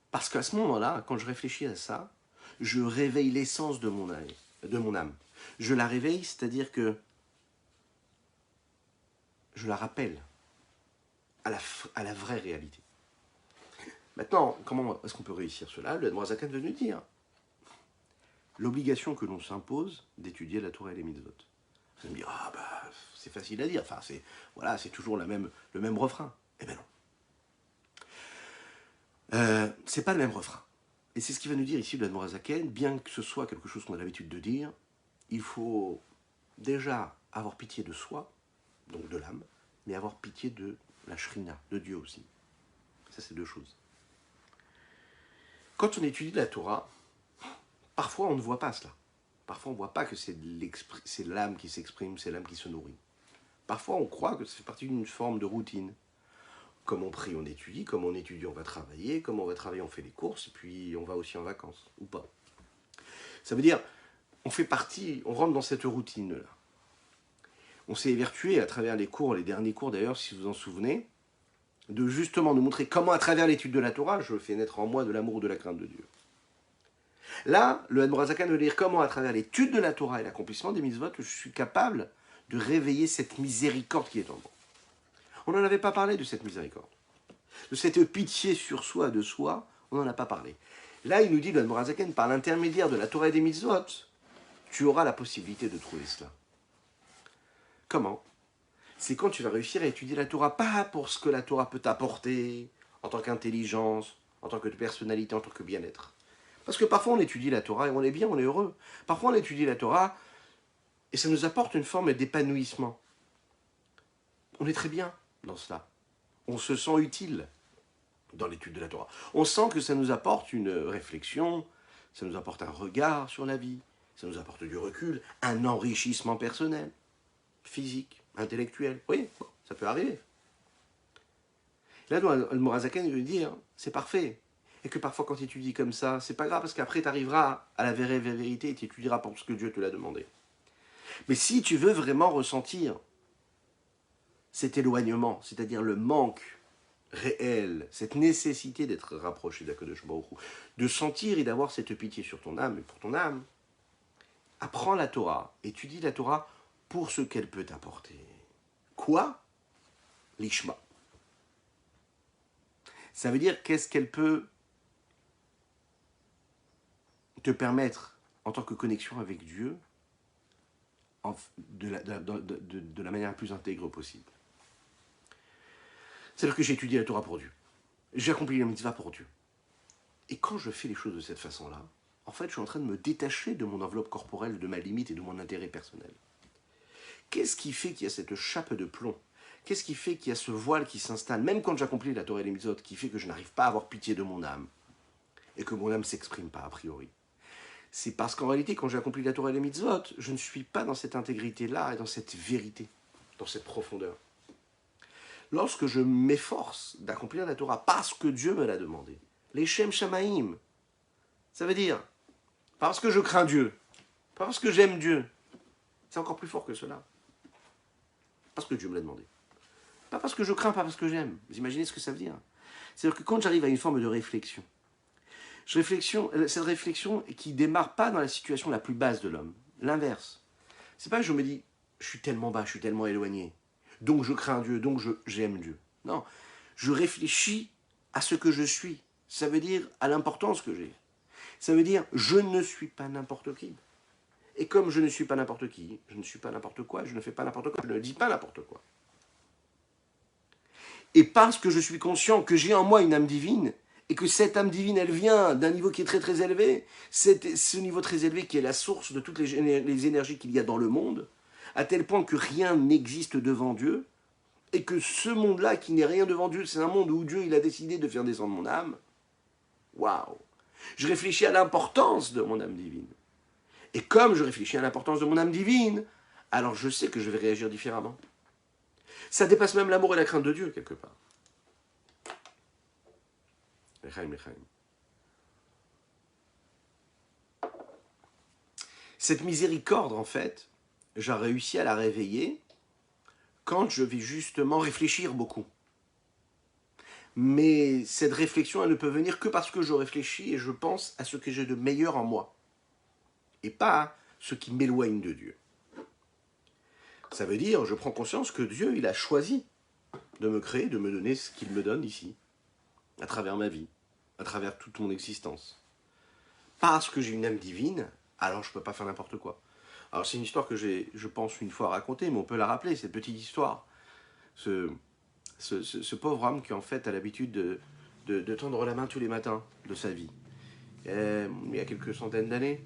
S1: Parce qu'à ce moment-là, quand je réfléchis à ça, je réveille l'essence de mon âme. Je la réveille, c'est-à-dire que je la rappelle à la vraie réalité. Maintenant, comment est-ce qu'on peut réussir cela? Le Admorazakan veut nous dire l'obligation que l'on s'impose d'étudier la Torah et les mitzvot. Vous allez me dire, ah bah, c'est facile à dire, enfin, c'est toujours le même refrain. Eh bien non. C'est pas le même refrain. Et c'est ce qu'il va nous dire ici le Admorazaken, bien que ce soit quelque chose qu'on a l'habitude de dire, il faut déjà avoir pitié de soi, donc de l'âme, mais avoir pitié de la Shrina, de Dieu aussi. Ça, c'est deux choses. Quand on étudie la Torah, parfois on ne voit pas cela. Parfois on ne voit pas que c'est l'âme qui s'exprime, c'est l'âme qui se nourrit. Parfois on croit que ça fait partie d'une forme de routine. Comme on prie, on étudie, comme on étudie, on va travailler, comme on va travailler, on fait les courses, et puis on va aussi en vacances, ou pas. Ça veut dire, on fait partie, on rentre dans cette routine-là. On s'est évertué à travers les cours, les derniers cours d'ailleurs, si vous vous en souvenez, de justement nous montrer comment à travers l'étude de la Torah, je fais naître en moi de l'amour ou de la crainte de Dieu. Là, le Admorazakan veut dire comment à travers l'étude de la Torah et l'accomplissement des mitzvot, je suis capable de réveiller cette miséricorde qui est en moi. On n'en avait pas parlé de cette miséricorde. De cette pitié sur soi, de soi, on n'en a pas parlé. Là, il nous dit, le Admorazaken, par l'intermédiaire de la Torah et des mitzvot, tu auras la possibilité de trouver cela. Comment? C'est quand tu vas réussir à étudier la Torah, pas pour ce que la Torah peut t'apporter, en tant qu'intelligence, en tant que personnalité, en tant que bien-être. Parce que parfois on étudie la Torah et on est bien, on est heureux. Parfois on étudie la Torah et ça nous apporte une forme d'épanouissement. On est très bien dans cela. On se sent utile dans l'étude de la Torah. On sent que ça nous apporte une réflexion, ça nous apporte un regard sur la vie, ça nous apporte du recul, un enrichissement personnel, physique, intellectuel. Oui, ça peut arriver. Là, le Morazaken veut dire, c'est parfait. Et que parfois, quand tu étudies comme ça, c'est pas grave, parce qu'après, tu arriveras à la vraie vérité et tu étudieras pour ce que Dieu te l'a demandé. Mais si tu veux vraiment ressentir cet éloignement, c'est-à-dire le manque réel, cette nécessité d'être rapproché d'Akadosh Baruch Hu, de sentir et d'avoir cette pitié sur ton âme et pour ton âme, apprends la Torah, étudie la Torah pour ce qu'elle peut t'apporter. Quoi? L'ishma. Ça veut dire qu'est-ce qu'elle peut te permettre en tant que connexion avec Dieu de la manière la plus intègre possible. C'est-à-dire que j'ai étudié la Torah pour Dieu. J'ai accompli la mitzvah pour Dieu. Et quand je fais les choses de cette façon-là, en fait, je suis en train de me détacher de mon enveloppe corporelle, de ma limite et de mon intérêt personnel. Qu'est-ce qui fait qu'il y a cette chape de plomb? Qu'est-ce qui fait qu'il y a ce voile qui s'installe, même quand j'accomplis la Torah et les mitzvot, qui fait que je n'arrive pas à avoir pitié de mon âme et que mon âme ne s'exprime pas a priori? C'est parce qu'en réalité, quand j'accomplis la Torah et les mitzvot, je ne suis pas dans cette intégrité-là et dans cette vérité, dans cette profondeur. Lorsque je m'efforce d'accomplir la Torah parce que Dieu me l'a demandé, les Shem Shamaim, ça veut dire parce que je crains Dieu, parce que j'aime Dieu, c'est encore plus fort que cela. Parce que Dieu me l'a demandé. Pas parce que je crains, pas parce que j'aime. Vous imaginez ce que ça veut dire? C'est-à-dire que quand j'arrive à une forme de réflexion, cette réflexion qui ne démarre pas dans la situation la plus basse de l'homme. L'inverse. C'est pas que je me dis, je suis tellement bas, je suis tellement éloigné, donc je crains Dieu, donc j'aime Dieu. Non, je réfléchis à ce que je suis. Ça veut dire à l'importance que j'ai. Ça veut dire, je ne suis pas n'importe qui. Et comme je ne suis pas n'importe qui, je ne suis pas n'importe quoi, je ne fais pas n'importe quoi, je ne dis pas n'importe quoi. Et parce que je suis conscient que j'ai en moi une âme divine, et que cette âme divine, elle vient d'un niveau qui est très très élevé, ce niveau très élevé qui est la source de toutes les énergies qu'il y a dans le monde, à tel point que rien n'existe devant Dieu, et que ce monde-là, qui n'est rien devant Dieu, c'est un monde où Dieu il a décidé de faire descendre mon âme. Waouh! Je réfléchis à l'importance de mon âme divine. Et comme je réfléchis à l'importance de mon âme divine, alors je sais que je vais réagir différemment. Ça dépasse même l'amour et la crainte de Dieu, quelque part. Cette miséricorde, en fait, j'ai réussi à la réveiller quand je vais justement réfléchir beaucoup. Mais cette réflexion, elle ne peut venir que parce que je réfléchis et je pense à ce que j'ai de meilleur en moi. Et pas à ce qui m'éloigne de Dieu. Ça veut dire, je prends conscience que Dieu, il a choisi de me créer, de me donner ce qu'il me donne ici, à travers ma vie, à travers toute mon existence. Parce que j'ai une âme divine, alors je ne peux pas faire n'importe quoi. Alors c'est une histoire que j'ai, je pense, une fois racontée, mais on peut la rappeler, cette petite histoire. Ce pauvre homme qui en fait a l'habitude de tendre la main tous les matins de sa vie. Et, il y a quelques centaines d'années,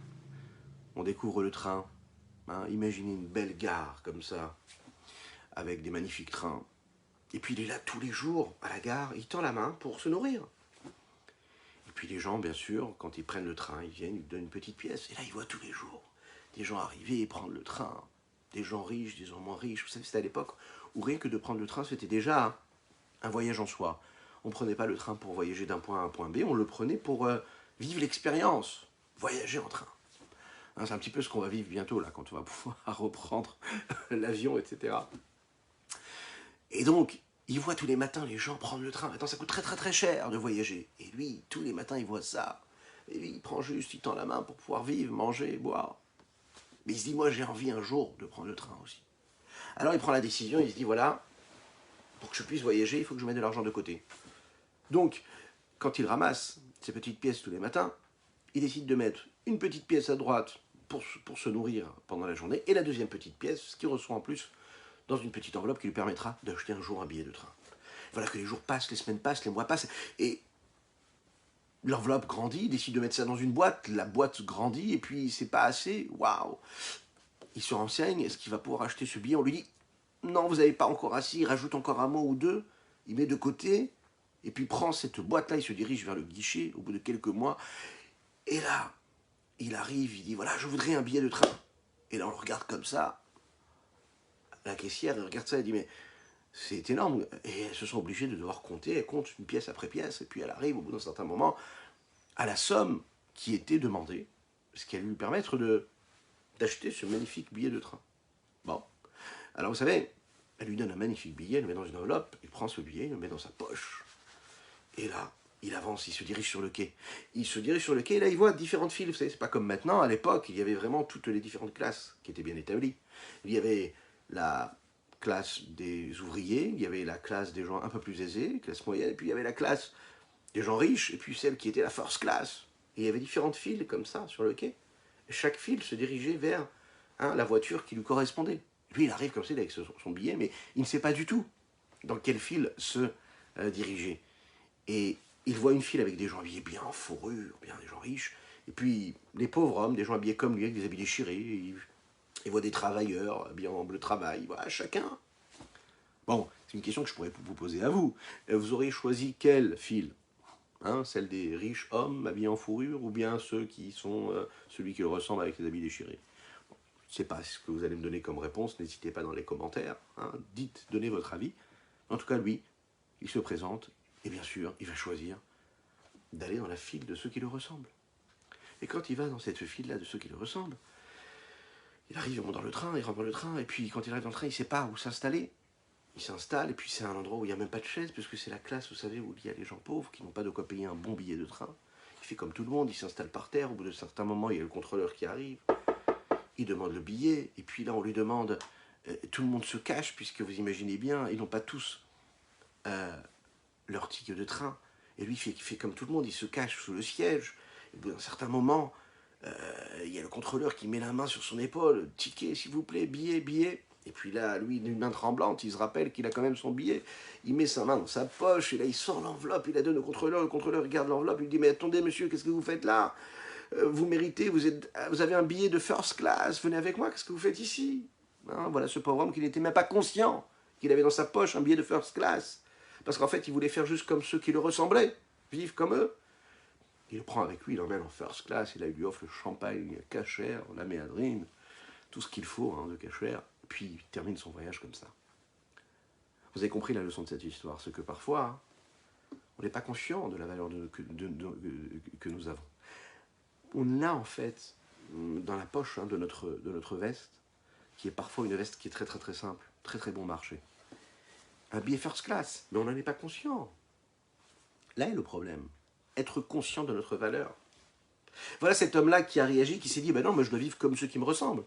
S1: on découvre le train. Hein, imaginez une belle gare comme ça, avec des magnifiques trains. Et puis il est là tous les jours à la gare, il tend la main pour se nourrir. Et puis les gens, bien sûr, quand ils prennent le train, ils viennent, ils lui donnent une petite pièce. Et là, il voit tous les jours des gens arriver et prendre le train. Des gens riches, des gens moins riches. Vous savez, c'était à l'époque où rien que de prendre le train, c'était déjà un voyage en soi. On ne prenait pas le train pour voyager d'un point A à un point B, on le prenait pour vivre l'expérience, voyager en train. Hein, c'est un petit peu ce qu'on va vivre bientôt, là, quand on va pouvoir reprendre l'avion, etc. Et donc, il voit tous les matins les gens prendre le train. Maintenant, ça coûte très très très cher de voyager. Et lui, tous les matins, il voit ça. Et lui, il prend juste, il tend la main pour pouvoir vivre, manger, boire. Mais il se dit, moi, j'ai envie un jour de prendre le train aussi. Alors, il prend la décision, il se dit, voilà, pour que je puisse voyager, il faut que je mette de l'argent de côté. Donc, quand il ramasse ses petites pièces tous les matins, il décide de mettre une petite pièce à droite pour se nourrir pendant la journée, et la deuxième petite pièce, qu'il reçoit en plus, dans une petite enveloppe qui lui permettra d'acheter un jour un billet de train. Voilà que les jours passent, les semaines passent, les mois passent, et l'enveloppe grandit, il décide de mettre ça dans une boîte, la boîte grandit, et puis c'est pas assez, waouh. Il se renseigne, est-ce qu'il va pouvoir acheter ce billet? On lui dit, non, vous n'avez pas encore assez, il rajoute encore un mot ou deux, il met de côté, et puis prend cette boîte-là, il se dirige vers le guichet, au bout de quelques mois, et là, il arrive, il dit, voilà, je voudrais un billet de train. Et là, on le regarde comme ça, la caissière, elle regarde ça, elle dit, mais c'est énorme. Et elles se sont obligées de devoir compter, elles comptent une pièce après pièce, et puis elle arrive, au bout d'un certain moment, à la somme qui était demandée, ce qui allait lui permettre d'acheter ce magnifique billet de train. Bon. Alors vous savez, elle lui donne un magnifique billet, elle le met dans une enveloppe, il prend ce billet, il le met dans sa poche. Et là, il avance, il se dirige sur le quai. Il se dirige sur le quai, et là, il voit différentes files. Vous savez, c'est pas comme maintenant, à l'époque, il y avait vraiment toutes les différentes classes qui étaient bien établies. Il y avait la classe des ouvriers, il y avait la classe des gens un peu plus aisés, classe moyenne, et puis il y avait la classe des gens riches, et puis celle qui était la first class. Et il y avait différentes files comme ça sur le quai. Et chaque file se dirigeait vers la voiture qui lui correspondait. Lui, il arrive comme ça avec son billet, mais il ne sait pas du tout dans quelle file se diriger. Et il voit une file avec des gens habillés bien en fourrure, bien des gens riches, et puis les pauvres hommes, des gens habillés comme lui, avec des habits déchirés. Il voit des travailleurs habillés en bleu travail. Voilà, chacun Bon, c'est une question que je pourrais vous poser à vous. Vous auriez choisi quelle file, hein, celle des riches hommes habillés en fourrure, ou bien ceux qui sont celui qui le ressemble avec les habits déchirés? Je ne sais pas ce que vous allez me donner comme réponse, n'hésitez pas dans les commentaires, hein, dites, donnez votre avis. En tout cas, lui, il se présente, et bien sûr, il va choisir d'aller dans la file de ceux qui le ressemblent. Et quand il va dans cette file-là de ceux qui le ressemblent, il arrive, il monte dans le train, il rentre dans le train, et puis quand il arrive dans le train, il ne sait pas où s'installer. Il s'installe, et puis c'est un endroit où il n'y a même pas de chaise, puisque c'est la classe, vous savez, où il y a les gens pauvres qui n'ont pas de quoi payer un bon billet de train. Il fait comme tout le monde, il s'installe par terre, au bout de certains moments, il y a le contrôleur qui arrive, il demande le billet, et puis là, on lui demande, tout le monde se cache, puisque vous imaginez bien, ils n'ont pas tous leur ticket de train, et lui, il fait comme tout le monde, il se cache sous le siège, et au bout d'un certain moment, il y a le contrôleur qui met la main sur son épaule, ticket, s'il vous plaît, billet, billet. Et puis là, lui, d'une main tremblante, il se rappelle qu'il a quand même son billet. Il met sa main dans sa poche, et là, il sort l'enveloppe, il la donne au contrôleur. Le contrôleur regarde l'enveloppe, il dit, mais attendez, monsieur, qu'est-ce que vous faites là? Vous méritez, vous avez un billet de first class, venez avec moi, qu'est-ce que vous faites ici? Hein, voilà ce pauvre homme qui n'était même pas conscient qu'il avait dans sa poche un billet de first class. Parce qu'en fait, il voulait faire juste comme ceux qui le ressemblaient, vivre comme eux. Il le prend avec lui, il l'emmène en first class, il lui offre le champagne cachère, la méadrine, tout ce qu'il faut hein, de cachère, puis il termine son voyage comme ça. Vous avez compris la leçon de cette histoire, c'est que parfois, on n'est pas conscient de la valeur que nous avons. On a en fait, dans la poche hein, de notre veste, qui est parfois une veste qui est très très très simple, très très bon marché, un billet first class, mais on n'en est pas conscient. Là est le problème. Être conscient de notre valeur. Voilà cet homme-là qui a réagi, qui s'est dit, ben non, moi je dois vivre comme ceux qui me ressemblent.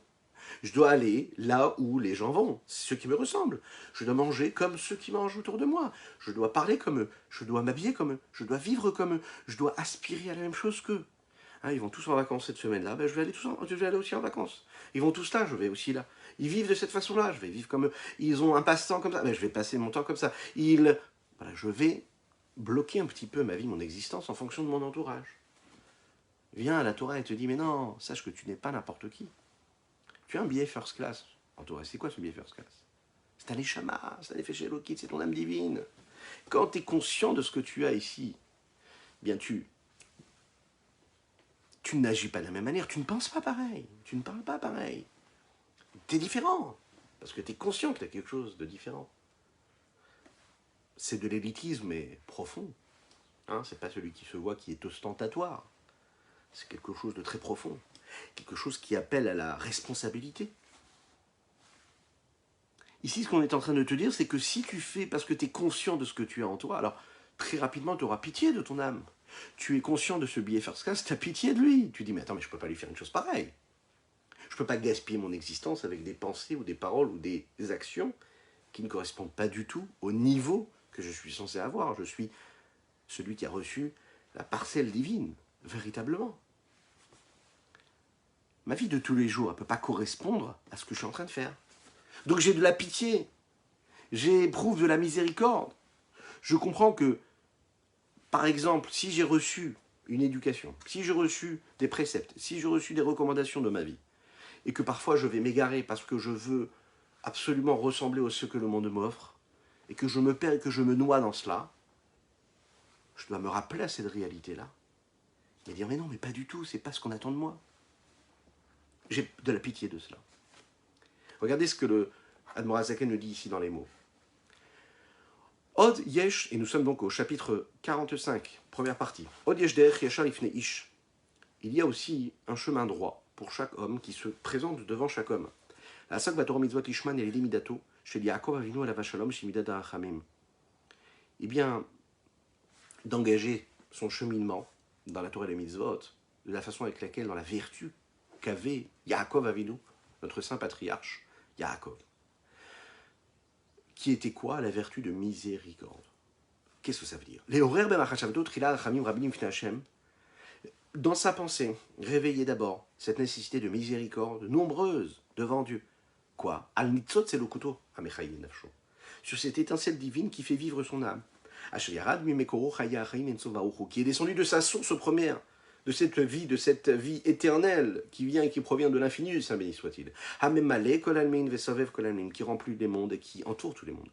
S1: Je dois aller là où les gens vont, c'est ceux qui me ressemblent. Je dois manger comme ceux qui mangent autour de moi. Je dois parler comme eux. Je dois m'habiller comme eux. Je dois vivre comme eux. Je dois aspirer à la même chose qu'eux. Hein, ils vont tous en vacances cette semaine-là, ben, je vais aller aussi en vacances. Ils vont tous là, je vais aussi là. Ils vivent de cette façon-là, je vais vivre comme eux. Ils ont un passe-temps comme ça, ben, je vais passer mon temps comme ça. Voilà, je vais bloquer un petit peu ma vie, mon existence en fonction de mon entourage. Viens à la Torah et te dit, mais non, sache que tu n'es pas n'importe qui. Tu as un billet first class en Torah. C'est quoi ce billet first class? C'est un Neshama, c'est un Nefesh Elokit, c'est ton âme divine. Quand tu es conscient de ce que tu as ici, bien tu n'agis pas de la même manière, tu ne penses pas pareil, tu ne parles pas pareil. Tu es différent, parce que tu es conscient que tu as quelque chose de différent. C'est de l'élitisme, mais profond. Hein, c'est pas celui qui se voit qui est ostentatoire. C'est quelque chose de très profond. Quelque chose qui appelle à la responsabilité. Ici, ce qu'on est en train de te dire, c'est que si tu fais parce que tu es conscient de ce que tu as en toi, alors très rapidement, tu auras pitié de ton âme. Tu es conscient de ce billet first class, tu as pitié de lui. Tu dis, mais attends, mais je ne peux pas lui faire une chose pareille. Je ne peux pas gaspiller mon existence avec des pensées ou des paroles ou des actions qui ne correspondent pas du tout au niveau que je suis censé avoir. Je suis celui qui a reçu la parcelle divine, véritablement. Ma vie de tous les jours, elle ne peut pas correspondre à ce que je suis en train de faire. Donc j'ai de la pitié, j'éprouve de la miséricorde. Je comprends que, par exemple, si j'ai reçu une éducation, si j'ai reçu des préceptes, si j'ai reçu des recommandations de ma vie, et que parfois je vais m'égarer parce que je veux absolument ressembler à ce que le monde m'offre, et que je me perds et que je me noie dans cela, je dois me rappeler à cette réalité-là, et dire, mais non, mais pas du tout, c'est pas ce qu'on attend de moi. J'ai de la pitié de cela. Regardez ce que le Admor Hazaken nous dit ici dans les mots. Od yesh, et nous sommes donc au chapitre 45, première partie. Od yesh derech yashar ifnei ish. Il y a aussi un chemin droit pour chaque homme qui se présente devant chaque homme. Asak batorah mitzvot ishman el midato shel Yaakov Avinu alav shalom shemidat harachamim. Eh bien, d'engager son cheminement dans la Torah et les mitzvot de la façon avec laquelle, dans la vertu qu'avait Yaakov Avinu, notre saint patriarche, Yaakov, qui était quoi? La vertu de miséricorde. Qu'est-ce que ça veut dire? Dans sa pensée, réveiller d'abord cette nécessité de miséricorde nombreuse devant Dieu. Quoi? Sur cette étincelle divine qui fait vivre son âme. Qui est descendu de sa source première, de cette vie éternelle qui vient et qui provient de l'infini, Saint béni soit-il. Qui remplit les mondes et qui entoure tous les mondes.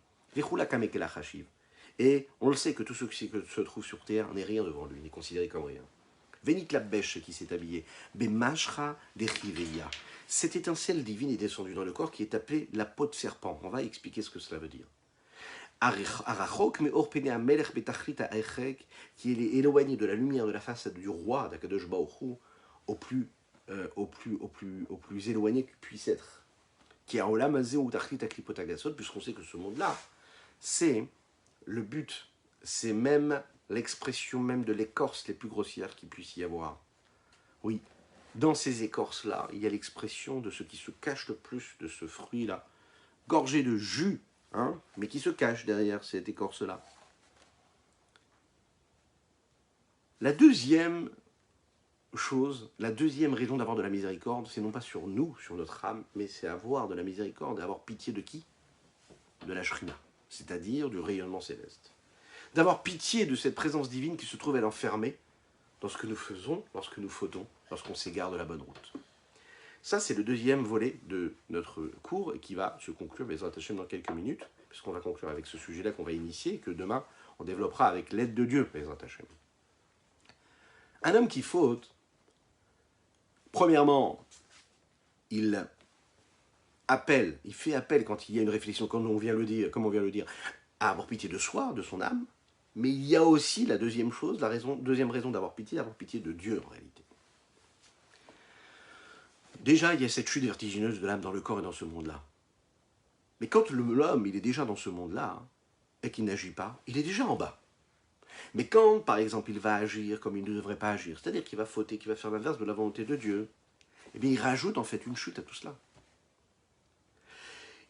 S1: Et on le sait que tout ce qui se trouve sur terre n'est rien devant lui, n'est considéré comme rien. Vénit la bêche qui s'est habillée, Bemashra dechiveya. Cette étincelle divine est descendue dans le corps qui est appelée la peau de serpent. On va expliquer ce que cela veut dire. Arachok meor pene amelech betachlit ha'echek, qui est éloigné de la lumière de la façade du roi d'Akadosh Baruch Hu, au plus éloigné qu'il puisse être. Qui a olam hazeh ou tachlit haklipot hagasot, puisqu'on sait que ce monde-là, c'est le but, c'est même l'expression même de l'écorce les plus grossières qu'il puisse y avoir. Oui, dans ces écorces-là, il y a l'expression de ce qui se cache le plus de ce fruit-là, gorgé de jus, hein, mais qui se cache derrière cette écorce-là. La deuxième chose, la deuxième raison d'avoir de la miséricorde, c'est non pas sur nous, sur notre âme, mais c'est avoir de la miséricorde et avoir pitié de qui? De la Shrina, c'est-à-dire du rayonnement céleste. D'avoir pitié de cette présence divine qui se trouve elle enfermée dans ce que nous faisons, lorsque nous fautons, lorsqu'on s'égare de la bonne route. Ça, c'est le deuxième volet de notre cours et qui va se conclure, Bezrat Hashem, dans quelques minutes, puisqu'on va conclure avec ce sujet-là qu'on va initier et que demain, on développera avec l'aide de Dieu, Bezrat Hashem. Un homme qui faute, premièrement, il fait appel quand il y a une réflexion, comme on vient le dire, à avoir pitié de soi, de son âme, mais il y a aussi la deuxième chose, deuxième raison d'avoir pitié de Dieu en réalité. Déjà, il y a cette chute vertigineuse de l'âme dans le corps et dans ce monde-là. Mais quand l'homme, il est déjà dans ce monde-là, et qu'il n'agit pas, il est déjà en bas. Mais quand, par exemple, il va agir comme il ne devrait pas agir, c'est-à-dire qu'il va fauter, qu'il va faire l'inverse de la volonté de Dieu, eh bien, il rajoute en fait une chute à tout cela.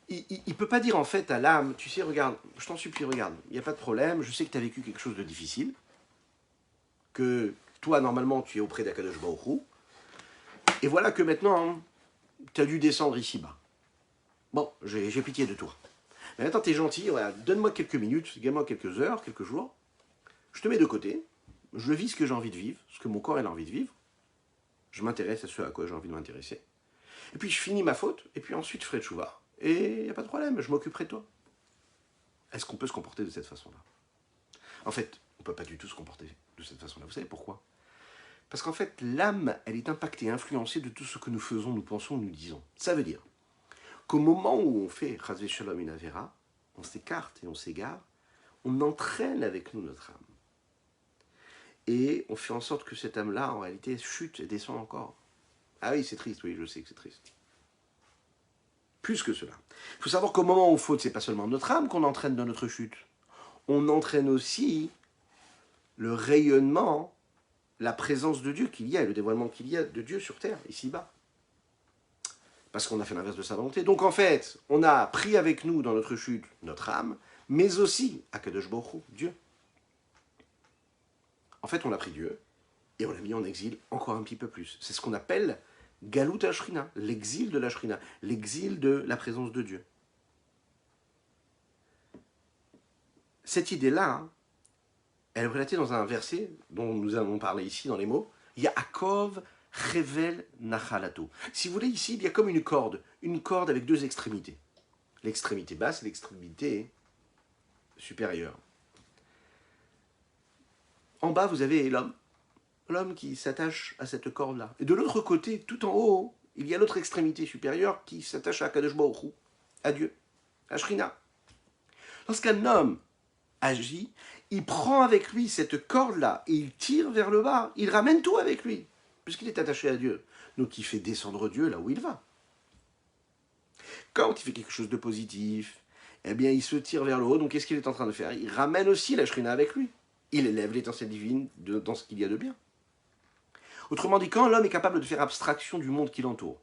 S1: Il ne peut pas dire en fait à l'âme, tu sais, regarde, je t'en supplie, regarde, il n'y a pas de problème, je sais que tu as vécu quelque chose de difficile, que toi, normalement, tu es auprès d'Akadosh Baruch Hu, et voilà que maintenant, tu as dû descendre ici-bas. Bon, j'ai pitié de toi. Mais maintenant, tu es gentil, voilà, donne-moi quelques minutes, donne-moi quelques heures, quelques jours, je te mets de côté, je vis ce que j'ai envie de vivre, ce que mon corps a envie de vivre, je m'intéresse à ce à quoi j'ai envie de m'intéresser, et puis je finis ma faute, et puis ensuite je ferai tchouva. Et il n'y a pas de problème, je m'occuperai de toi. Est-ce qu'on peut se comporter de cette façon-là? En fait, on ne peut pas du tout se comporter de cette façon-là. Vous savez pourquoi? Parce qu'en fait, l'âme, elle est impactée, influencée de tout ce que nous faisons, nous pensons, nous disons. Ça veut dire qu'au moment où on fait Chazvé Shalom une Avera, on s'écarte et on s'égare, on entraîne avec nous notre âme. Et on fait en sorte que cette âme-là, en réalité, chute et descend encore. Ah oui, c'est triste, oui, je sais que c'est triste. Plus que cela. Il faut savoir qu'au moment où on faute, ce n'est pas seulement notre âme qu'on entraîne dans notre chute. On entraîne aussi le rayonnement, la présence de Dieu qu'il y a, et le dévoilement qu'il y a de Dieu sur terre, ici-bas. Parce qu'on a fait l'inverse de sa volonté. Donc en fait, on a pris avec nous dans notre chute notre âme, mais aussi Akadosh Baruch Hu, Dieu. En fait, on a pris Dieu, et on l'a mis en exil encore un petit peu plus. C'est ce qu'on appelle Galut HaShrina, l'exil de la Shrina, l'exil de la présence de Dieu. Cette idée-là, elle est relatée dans un verset dont nous avons parlé ici dans les mots, Yaakov Chevel Nachalato. Si vous voulez, ici, il y a comme une corde avec deux extrémités. L'extrémité basse et l'extrémité supérieure. En bas, vous avez l'homme qui s'attache à cette corde-là. Et de l'autre côté, tout en haut, il y a l'autre extrémité supérieure qui s'attache à Kadosh Baruch Hu, à Dieu, à Shrina. Lorsqu'un homme agit, il prend avec lui cette corde-là et il tire vers le bas. Il ramène tout avec lui, puisqu'il est attaché à Dieu. Donc il fait descendre Dieu là où il va. Quand il fait quelque chose de positif, eh bien il se tire vers le haut. Donc qu'est-ce qu'il est en train de faire? Il ramène aussi la Shrina avec lui. Il élève l'étincelle divine dans ce qu'il y a de bien. Autrement dit, quand l'homme est capable de faire abstraction du monde qui l'entoure,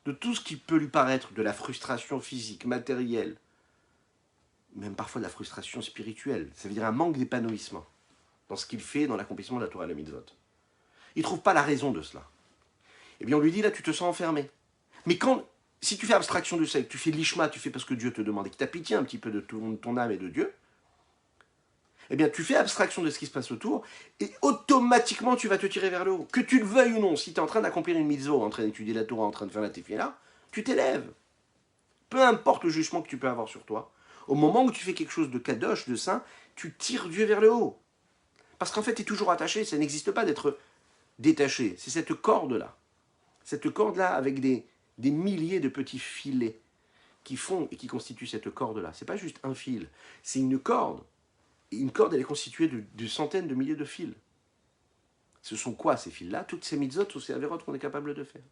S1: de tout ce qui peut lui paraître de la frustration physique, matérielle, même parfois de la frustration spirituelle, ça veut dire un manque d'épanouissement dans ce qu'il fait, dans l'accomplissement de la Torah et la mitzvot. Il ne trouve pas la raison de cela. Eh bien on lui dit, là tu te sens enfermé. Mais si tu fais abstraction de ça, et que tu fais l'ishma, tu fais parce que Dieu te demande, et que tu as pitié un petit peu de ton âme et de Dieu, eh bien tu fais abstraction de ce qui se passe autour, et automatiquement tu vas te tirer vers le haut. Que tu le veuilles ou non, si tu es en train d'accomplir une mitzvah, en train d'étudier la Torah, en train de faire la tefila, tu t'élèves. Peu importe le jugement que tu peux avoir sur toi, Au moment où tu fais quelque chose de kadosh, de saint, tu tires Dieu vers le haut. Parce qu'en fait, tu es toujours attaché, ça n'existe pas d'être détaché. C'est cette corde-là. Cette corde-là avec des milliers de petits filets qui font et qui constituent cette corde-là. C'est pas juste un fil, c'est une corde. Et une corde, elle est constituée de centaines de milliers de fils. Ce sont quoi ces fils-là? Toutes ces mitzvot, toutes ces avérotes qu'on est capable de faire.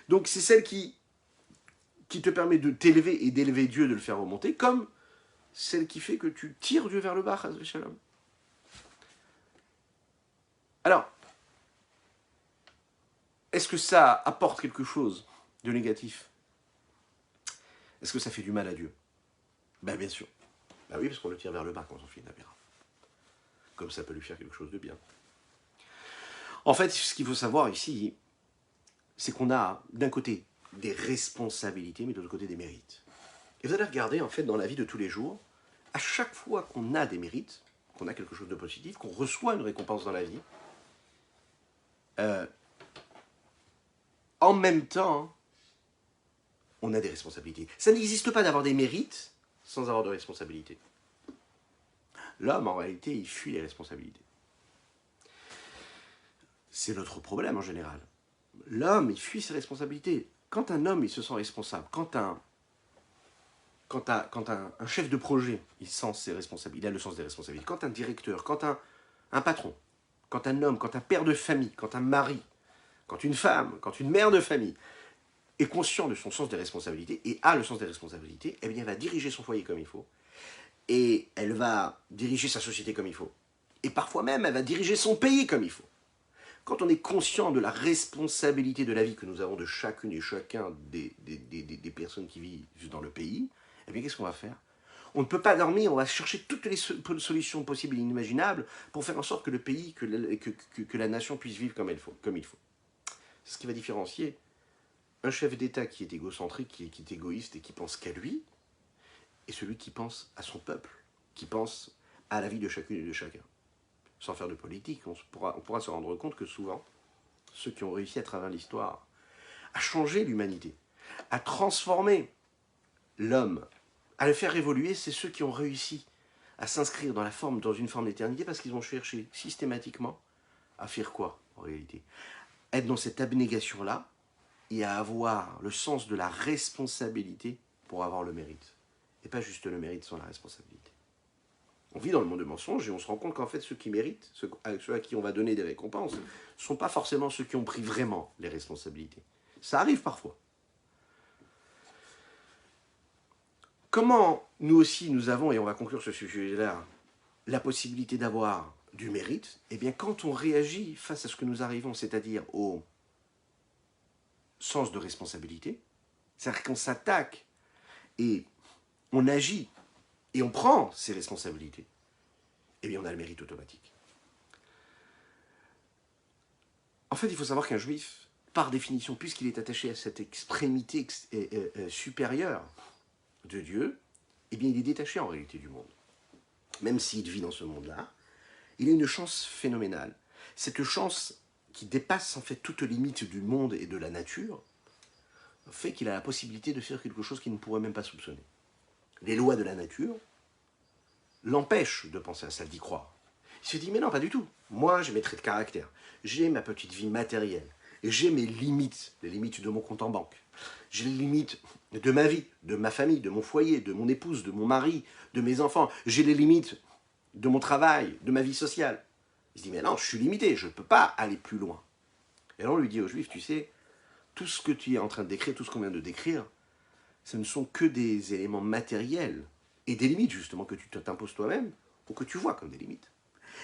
S1: Donc c'est celle qui te permet de t'élever et d'élever Dieu, de le faire remonter, comme celle qui fait que tu tires Dieu vers le bas, shalom. Alors, est-ce que ça apporte quelque chose de négatif? Est-ce que ça fait du mal à Dieu? Ben bien sûr. Ben oui, parce qu'on le tire vers le bas quand on fait une avéra. Comme ça peut lui faire quelque chose de bien. En fait, ce qu'il faut savoir ici, c'est qu'on a d'un côté des responsabilités, mais de l'autre côté des mérites. Et vous allez regarder, en fait, dans la vie de tous les jours, à chaque fois qu'on a des mérites, qu'on a quelque chose de positif, qu'on reçoit une récompense dans la vie, en même temps, on a des responsabilités. Ça n'existe pas d'avoir des mérites sans avoir de responsabilités. L'homme, en réalité, il fuit les responsabilités. C'est notre problème en général. L'homme, il fuit ses responsabilités. Quand un homme, il se sent responsable, quand un chef de projet, il sent ses responsabilités, il a le sens des responsabilités, quand un directeur, quand un patron, quand un homme, quand un père de famille, quand un mari, quand une femme, quand une mère de famille est conscient de son sens des responsabilités et a le sens des responsabilités, eh bien, elle va diriger son foyer comme il faut. Et elle va diriger sa société comme il faut. Et parfois même, elle va diriger son pays comme il faut. Quand on est conscient de la responsabilité de la vie que nous avons de chacune et chacun des personnes qui vivent dans le pays, eh bien, qu'est-ce qu'on va faire? On ne peut pas dormir, on va chercher toutes les solutions possibles et inimaginables pour faire en sorte que le pays, que la nation puisse vivre comme il faut. C'est ce qui va différencier un chef d'État qui est égocentrique, qui est égoïste et qui pense qu'à lui, et celui qui pense à son peuple, qui pense à la vie de chacune et de chacun. Sans faire de politique, on pourra se rendre compte que souvent, ceux qui ont réussi à travers l'histoire à changer l'humanité, à transformer l'homme, à le faire évoluer, c'est ceux qui ont réussi à s'inscrire dans une forme d'éternité parce qu'ils ont cherché systématiquement à faire quoi en réalité? Être dans cette abnégation-là et à avoir le sens de la responsabilité pour avoir le mérite. Et pas juste le mérite sans la responsabilité. On vit dans le monde de mensonges et on se rend compte qu'en fait ceux qui méritent, ceux à qui on va donner des récompenses, ne sont pas forcément ceux qui ont pris vraiment les responsabilités. Ça arrive parfois. Comment nous aussi nous avons, et on va conclure ce sujet-là, la possibilité d'avoir du mérite? Eh bien quand on réagit face à ce que nous arrivons, c'est-à-dire au sens de responsabilité, c'est-à-dire qu'on s'attaque et on agit et on prend ses responsabilités, eh bien on a le mérite automatique. En fait, il faut savoir qu'un juif, par définition, puisqu'il est attaché à cette extrémité supérieure de Dieu, eh bien il est détaché en réalité du monde. Même s'il vit dans ce monde-là, il a une chance phénoménale. Cette chance qui dépasse en fait toute limite du monde et de la nature, fait qu'il a la possibilité de faire quelque chose qu'il ne pourrait même pas soupçonner. Les lois de la nature l'empêchent de penser à ça, d'y croire. Il se dit, mais non, pas du tout. Moi, j'ai mes traits de caractère. J'ai ma petite vie matérielle. Et j'ai mes limites, les limites de mon compte en banque. J'ai les limites de ma vie, de ma famille, de mon foyer, de mon épouse, de mon mari, de mes enfants. J'ai les limites de mon travail, de ma vie sociale. Il se dit, mais non, je suis limité, je ne peux pas aller plus loin. Et alors on lui dit aux Juifs, tu sais, tout ce que tu es en train de décrire, tout ce qu'on vient de décrire, ce ne sont que des éléments matériels et des limites justement que tu t'imposes toi-même ou que tu vois comme des limites.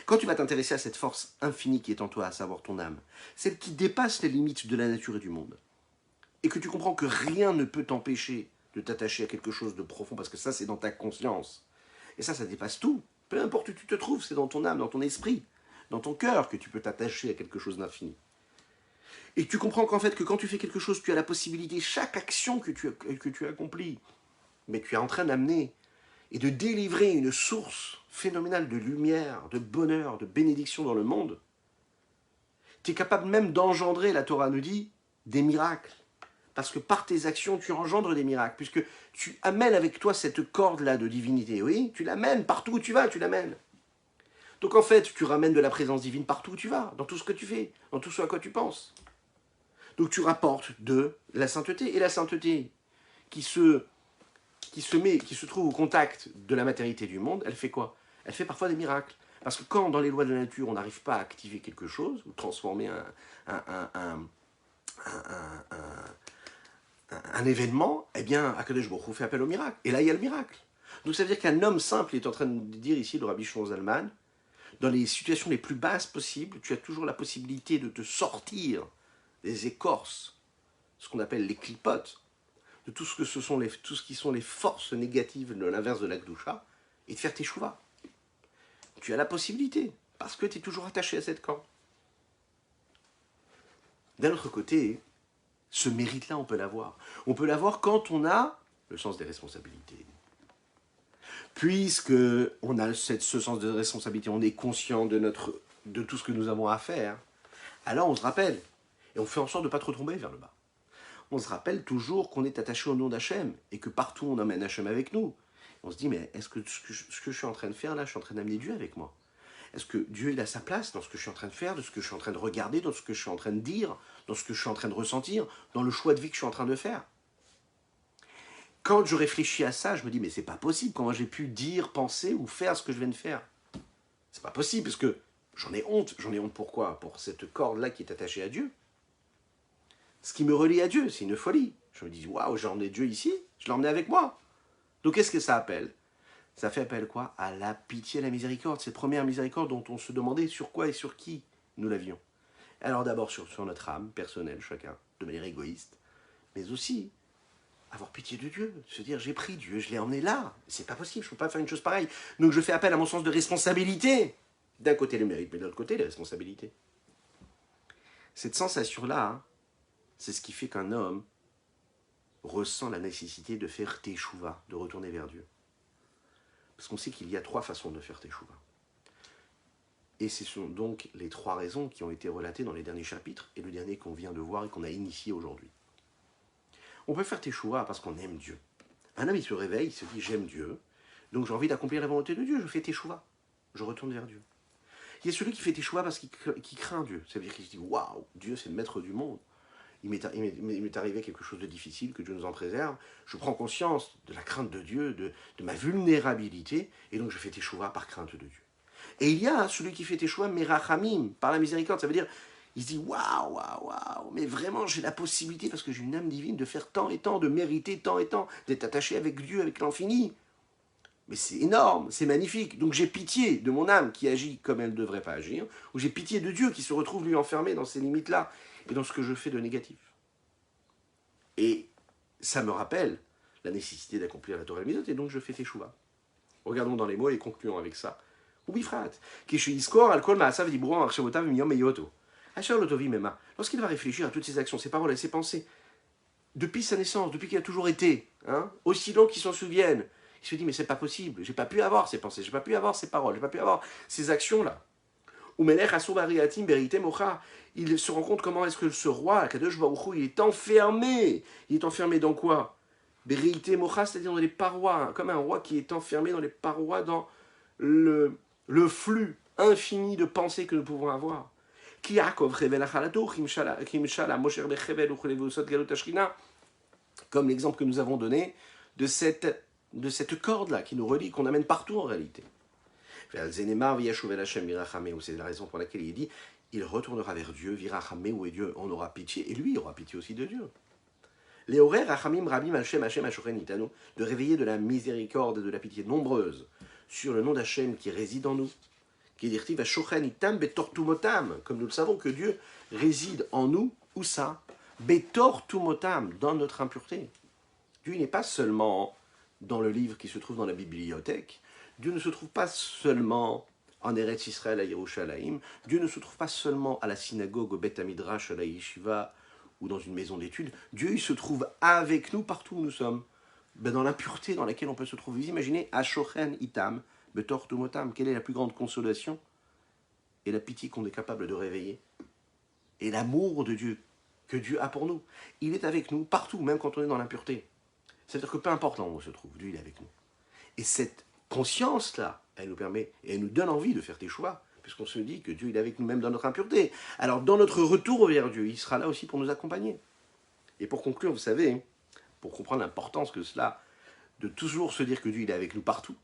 S1: Quand tu vas t'intéresser à cette force infinie qui est en toi, à savoir ton âme, celle qui dépasse les limites de la nature et du monde, et que tu comprends que rien ne peut t'empêcher de t'attacher à quelque chose de profond, parce que ça c'est dans ta conscience, et ça dépasse tout, peu importe où tu te trouves, c'est dans ton âme, dans ton esprit, dans ton cœur que tu peux t'attacher à quelque chose d'infini. Et tu comprends qu'en fait, que quand tu fais quelque chose, tu as la possibilité, chaque action que tu accomplis, mais tu es en train d'amener et de délivrer une source phénoménale de lumière, de bonheur, de bénédiction dans le monde. Tu es capable même d'engendrer, la Torah nous dit, des miracles. Parce que par tes actions, tu engendres des miracles, puisque tu amènes avec toi cette corde-là de divinité. Oui, tu l'amènes partout où tu vas, tu l'amènes. Donc en fait, tu ramènes de la présence divine partout où tu vas, dans tout ce que tu fais, dans tout ce à quoi tu penses. Donc tu rapportes de la sainteté. Et la sainteté qui se trouve au contact de la matérialité du monde, elle fait quoi? Elle fait parfois des miracles. Parce que quand, dans les lois de la nature, on n'arrive pas à activer quelque chose, ou transformer un événement, eh bien, Akadosh Baruch Hu fait appel au miracle. Et là, il y a le miracle. Donc ça veut dire qu'un homme simple est en train de dire ici, le Rabbi Shlomo Zalman, dans les situations les plus basses possibles, tu as toujours la possibilité de te sortir des écorces, ce qu'on appelle les clipotes, de tout ce qui sont les forces négatives de l'inverse de la Gdusha, et de faire tes chouvas. Tu as la possibilité, parce que tu es toujours attaché à cette corde. D'un autre côté, ce mérite-là, on peut l'avoir. On peut l'avoir quand on a le sens des responsabilités. Puisque on a ce sens de responsabilité, on est conscient de tout ce que nous avons à faire, alors on se rappelle, et on fait en sorte de ne pas trop tomber vers le bas. On se rappelle toujours qu'on est attaché au nom d'Hachem, et que partout on emmène Hachem avec nous. On se dit, mais est-ce que ce que je suis en train de faire là, je suis en train d'amener Dieu avec moi? Est-ce que Dieu il a sa place dans ce que je suis en train de faire, dans ce que je suis en train de regarder, dans ce que je suis en train de dire, dans ce que je suis en train de ressentir, dans le choix de vie que je suis en train de faire? Quand je réfléchis à ça, je me dis, mais c'est pas possible, comment j'ai pu dire, penser ou faire ce que je viens de faire? C'est pas possible, parce que j'en ai honte. J'en ai honte pourquoi? Pour cette corde-là qui est attachée à Dieu. Ce qui me relie à Dieu, c'est une folie. Je me dis, waouh, j'ai emmené Dieu ici, je l'ai emmené avec moi. Donc qu'est-ce que ça appelle? Ça fait appel quoi? À la pitié et la miséricorde. Cette première miséricorde dont on se demandait sur quoi et sur qui nous l'avions. Alors d'abord sur notre âme personnelle, chacun, de manière égoïste, mais aussi avoir pitié de Dieu, se dire j'ai pris Dieu, je l'ai emmené là, c'est pas possible, je ne peux pas faire une chose pareille. Donc je fais appel à mon sens de responsabilité. D'un côté le mérite, mais de l'autre côté les responsabilités. Cette sensation-là, hein, c'est ce qui fait qu'un homme ressent la nécessité de faire teshuva, de retourner vers Dieu. Parce qu'on sait qu'il y a 3 façons de faire teshuva. Et ce sont donc les 3 raisons qui ont été relatées dans les derniers chapitres, et le dernier qu'on vient de voir et qu'on a initié aujourd'hui. On peut faire teshuva parce qu'on aime Dieu. Un homme, il se réveille, il se dit, j'aime Dieu, donc j'ai envie d'accomplir la volonté de Dieu, je fais teshuva, je retourne vers Dieu. Il y a celui qui fait teshuva parce qu'il craint Dieu, ça veut dire qu'il se dit, waouh, Dieu c'est le maître du monde. Il m'est arrivé quelque chose de difficile, que Dieu nous en préserve, je prends conscience de la crainte de Dieu, de ma vulnérabilité, et donc je fais teshuva par crainte de Dieu. Et il y a celui qui fait teshuva merachamim, par la miséricorde, ça veut dire, il se dit, waouh, waouh, waouh, mais vraiment j'ai la possibilité, parce que j'ai une âme divine, de faire tant et tant, de mériter tant et tant, d'être attaché avec Dieu, avec l'infini. Mais c'est énorme, c'est magnifique. Donc j'ai pitié de mon âme qui agit comme elle ne devrait pas agir, ou j'ai pitié de Dieu qui se retrouve lui enfermé dans ces limites-là, et dans ce que je fais de négatif. Et ça me rappelle la nécessité d'accomplir la Torah et la Mitzvot, et donc je fais teshuva. Regardons dans les mots et concluons avec ça. Ubifrat, Kishiskor, Alkol, Maasav, Dibron, Archevotav, Miyom, Meyoto. Asher Lotovi Mema. Lorsqu'il va réfléchir à toutes ses actions, ses paroles et ses pensées, depuis sa naissance, depuis qu'il a toujours été, hein, aussi long qu'il s'en souvienne, il se dit, mais c'est pas possible, j'ai pas pu avoir ces pensées, j'ai pas pu avoir ces paroles, j'ai pas pu avoir ces actions-là. Il se rend compte comment est-ce que ce roi, Kadosh Baruch Hu, il est enfermé. Il est enfermé dans quoi? Bereité Mocha, c'est-à-dire dans les parois, comme un roi qui est enfermé dans les parois, dans le flux infini de pensées que nous pouvons avoir. Comme l'exemple que nous avons donné de cette corde-là qui nous relie, qu'on amène partout en réalité. C'est la raison pour laquelle il dit il retournera vers Dieu, virachameu, et Dieu en aura pitié, et lui il aura pitié aussi de Dieu. Les horaires rachamim rabim Hashem Hashem Ashochen Itanu, de réveiller de la miséricorde et de la pitié nombreuse sur le nom d'Hachem qui réside en nous, qui est dirtiv Ashochen Itam betortumotam, comme nous le savons que Dieu réside en nous, où ça? Betortumotam, dans notre impureté. Dieu n'est pas seulement dans le livre qui se trouve dans la bibliothèque. Dieu ne se trouve pas seulement en Eretz Israël à Yerushalayim. Dieu ne se trouve pas seulement à la synagogue, au Beth Midrash, à la Yeshiva ou dans une maison d'études. Dieu, il se trouve avec nous partout où nous sommes. Dans l'impureté dans laquelle on peut se trouver. Vous imaginez, Ashochen Itam, Betor Tumotam, quelle est la plus grande consolation et la pitié qu'on est capable de réveiller? Et l'amour de Dieu que Dieu a pour nous. Il est avec nous partout, même quand on est dans l'impureté. C'est-à-dire que peu importe là où on se trouve, Dieu il est avec nous. Et cette conscience-là, elle nous permet, et elle nous donne envie de faire des choix, puisqu'on se dit que Dieu il est avec nous même dans notre impureté. Alors dans notre retour vers Dieu, il sera là aussi pour nous accompagner. Et pour conclure, vous savez, pour comprendre l'importance que cela, de toujours se dire que Dieu il est avec nous partout,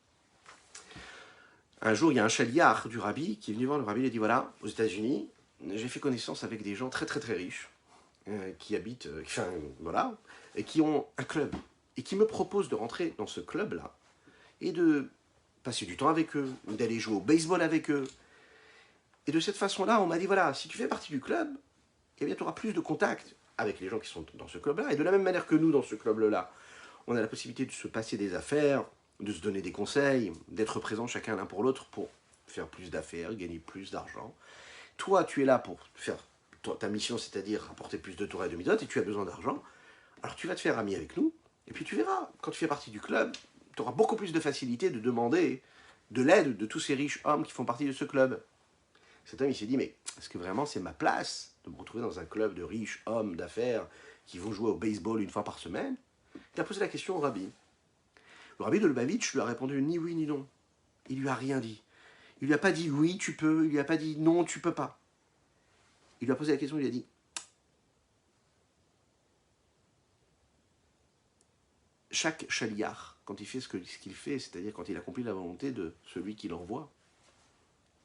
S1: un jour il y a un chaliard du rabbi qui est venu voir le rabbi, il a dit voilà, aux États-Unis, j'ai fait connaissance avec des gens très très très riches, qui habitent, enfin voilà, et qui ont un club, et qui me proposent de rentrer dans ce club-là, et de passer du temps avec eux, ou d'aller jouer au baseball avec eux. Et de cette façon-là, on m'a dit, voilà, si tu fais partie du club, eh bien, tu auras plus de contact avec les gens qui sont dans ce club-là. Et de la même manière que nous, dans ce club-là, on a la possibilité de se passer des affaires, de se donner des conseils, d'être présents chacun l'un pour l'autre pour faire plus d'affaires, gagner plus d'argent. Toi, tu es là pour faire ta mission, c'est-à-dire apporter plus de Torah et de Mitzvot, et tu as besoin d'argent. Alors tu vas te faire ami avec nous, et puis tu verras, quand tu fais partie du club, tu auras beaucoup plus de facilité de demander de l'aide de tous ces riches hommes qui font partie de ce club. Cet homme, il s'est dit, mais est-ce que vraiment c'est ma place de me retrouver dans un club de riches hommes d'affaires qui vont jouer au baseball une fois par semaine? Il a posé la question au rabbi. Le rabbi de Lubavitch lui a répondu ni oui ni non. Il lui a rien dit. Il lui a pas dit oui, tu peux, il lui a pas dit non, tu peux pas. Il lui a posé la question, il lui a dit, chaque chaliar, quand il fait ce qu'il fait, c'est-à-dire quand il accomplit la volonté de celui qui l'envoie,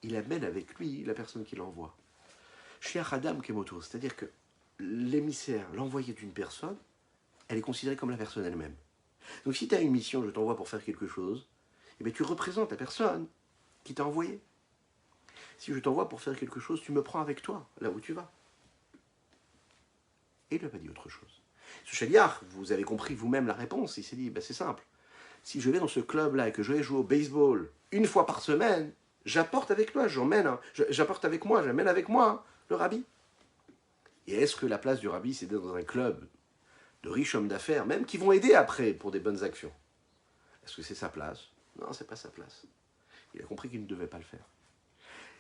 S1: il amène avec lui la personne qui l'envoie. Shiach Adam Kemoto, c'est-à-dire que l'émissaire, l'envoyé d'une personne, elle est considérée comme la personne elle-même. Donc si tu as une mission, je t'envoie pour faire quelque chose, eh bien, tu représentes la personne qui t'a envoyé. Si je t'envoie pour faire quelque chose, tu me prends avec toi, là où tu vas. Et il ne lui a pas dit autre chose. Ce chaliard, vous avez compris vous-même la réponse, il s'est dit, c'est simple. Si je vais dans ce club-là et que je vais jouer au baseball une fois par semaine, j'apporte avec moi, j'apporte avec moi, j'amène avec moi le rabbi. Et est-ce que la place du rabbi, c'est d'être dans un club de riches hommes d'affaires, même qui vont aider après pour des bonnes actions? Est-ce que c'est sa place? Non, c'est pas sa place. Il a compris qu'il ne devait pas le faire.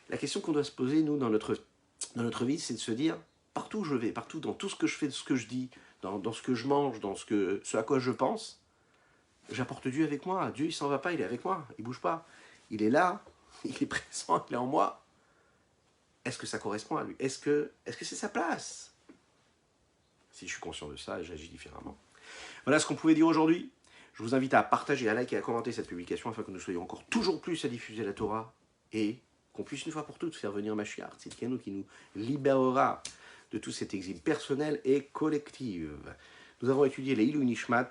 S1: La question qu'on doit se poser, nous, dans notre vie, c'est de se dire, partout où je vais, partout, dans tout ce que je fais, ce que je dis, dans ce que je mange, dans ce à quoi je pense, j'apporte Dieu avec moi. Dieu, il s'en va pas, il est avec moi, il bouge pas. Il est là, il est présent, il est en moi. Est-ce que ça correspond à lui? Est-ce que c'est sa place? Si je suis conscient de ça, j'agis différemment. Voilà ce qu'on pouvait dire aujourd'hui. Je vous invite à partager, à liker et à commenter cette publication afin que nous soyons encore toujours plus à diffuser la Torah et qu'on puisse une fois pour toutes faire venir Mashiach, Tzidkenu, qui nous libérera de tout cet exil personnel et collectif. Nous avons étudié les Ilou Nishmat,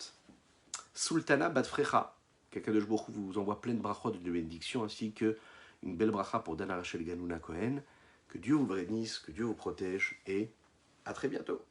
S1: Sultana Bat Frecha. Qu'Akadosh Baruch Hu vous envoie plein de brachot de bénédictions, ainsi que une belle bracha pour Dana Rachel Ganouna Cohen. Que Dieu vous bénisse, que Dieu vous protège et à très bientôt.